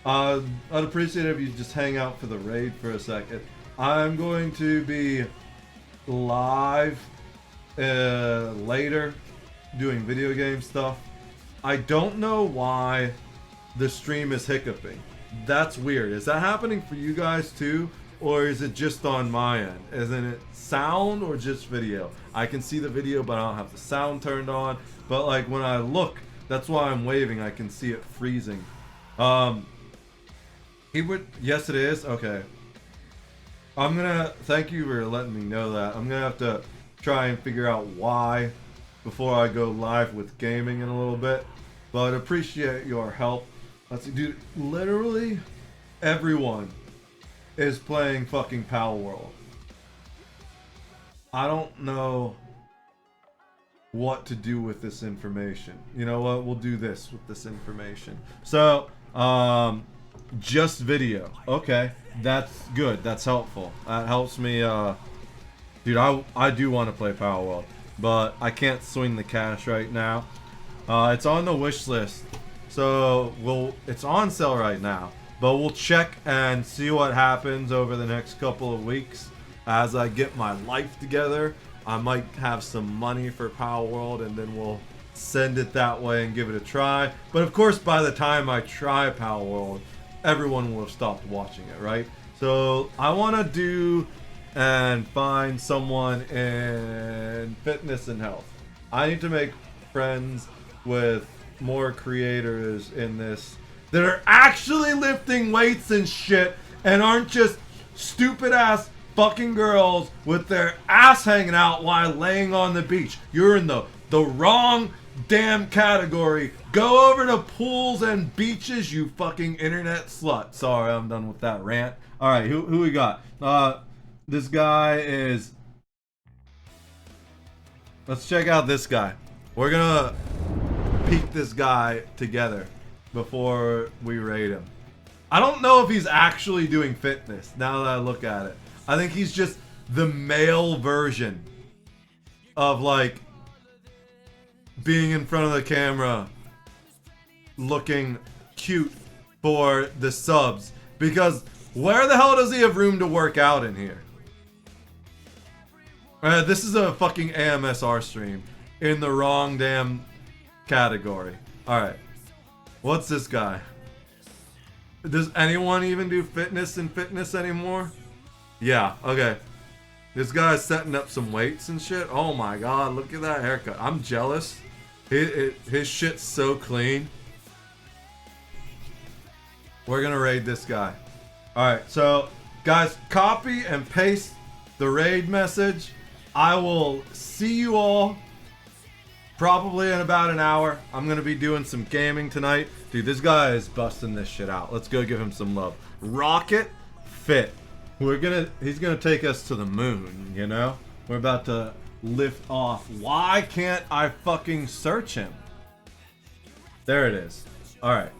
I'd appreciate it if you just hang out for the raid for a second. I'm going to be live later doing video game stuff. I don't know why the stream is hiccuping. That's weird. Is that happening for you guys too? Or is it just on my end? Isn't it sound or just video? I can see the video, but I don't have the sound turned on. But like when I look, that's why I'm waving. I can see it freezing. Yes, it is. Okay. Thank you for letting me know that. I'm gonna have to try and figure out why before I go live with gaming in a little bit. But appreciate your help. Let's see, dude. Literally, everyone is playing fucking Power World. I don't know what to do with this information. You know what? We'll do this with this information. So, just video. Okay, that's good. That's helpful. That helps me. Dude, I do want to play Power World, but I can't swing the cash right now. It's on the wish list. So it's on sale right now, but we'll check and see what happens over the next couple of weeks as I get my life together. I might have some money for Palworld, and then we'll send it that way and give it a try. But of course, by the time I try Palworld, everyone will have stopped watching it, right? So I want to do and find someone in fitness and health. I need to make friends with more creators in this that are actually lifting weights and shit and aren't just stupid ass fucking girls with their ass hanging out while laying on the beach. You're in the wrong damn category. Go over to pools and beaches, you fucking internet slut. Sorry, I'm done with that rant. All right, who we got? This guy is. Let's check out this guy. We're gonna peek this guy together before we rate him. I don't know if he's actually doing fitness now that I look at it. I think he's just the male version of like being in front of the camera looking cute for the subs, because where the hell does he have room to work out in here? This is a fucking AMSR stream in the wrong damn category. Alright. What's this guy? Does anyone even do fitness and fitness anymore? Yeah, okay. This guy's setting up some weights and shit. Oh my god, look at that haircut. I'm jealous. His shit's so clean. We're gonna raid this guy. Alright, so guys, copy and paste the raid message. I will see you all probably in about an hour. I'm gonna be doing some gaming tonight. Dude, this guy is busting this shit out. Let's go give him some love. Rocket Fit. He's gonna take us to the moon, you know? We're about to lift off. Why can't I fucking search him? There it is. Alright.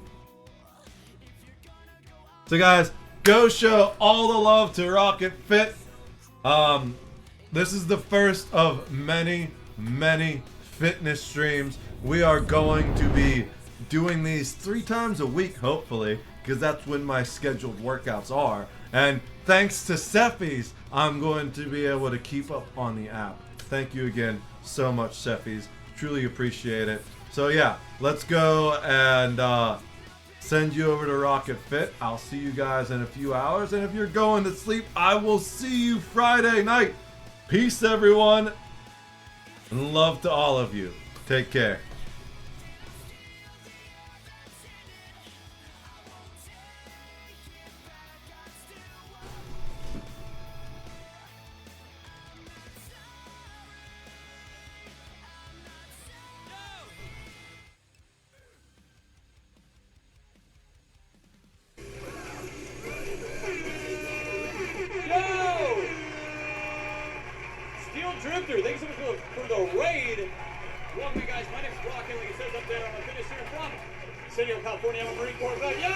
So guys, go show all the love to Rocket Fit. This is the first of many, many fitness streams. We are going to be doing these 3 times a week, hopefully, because that's when my scheduled workouts are. And thanks to Cephis, I'm going to be able to keep up on the app. Thank you again so much, Cephis. Truly appreciate it. So yeah, let's go and send you over to Rocket Fit. I'll see you guys in a few hours. And if you're going to sleep, I will see you Friday night. Peace, everyone. And love to all of you. Take care. Drifter, thanks so much for the raid. Welcome, guys. My name is Rocket, like it says up there. I'm a finisher from San Diego, California. I'm a Marine Corps vet. Yeah!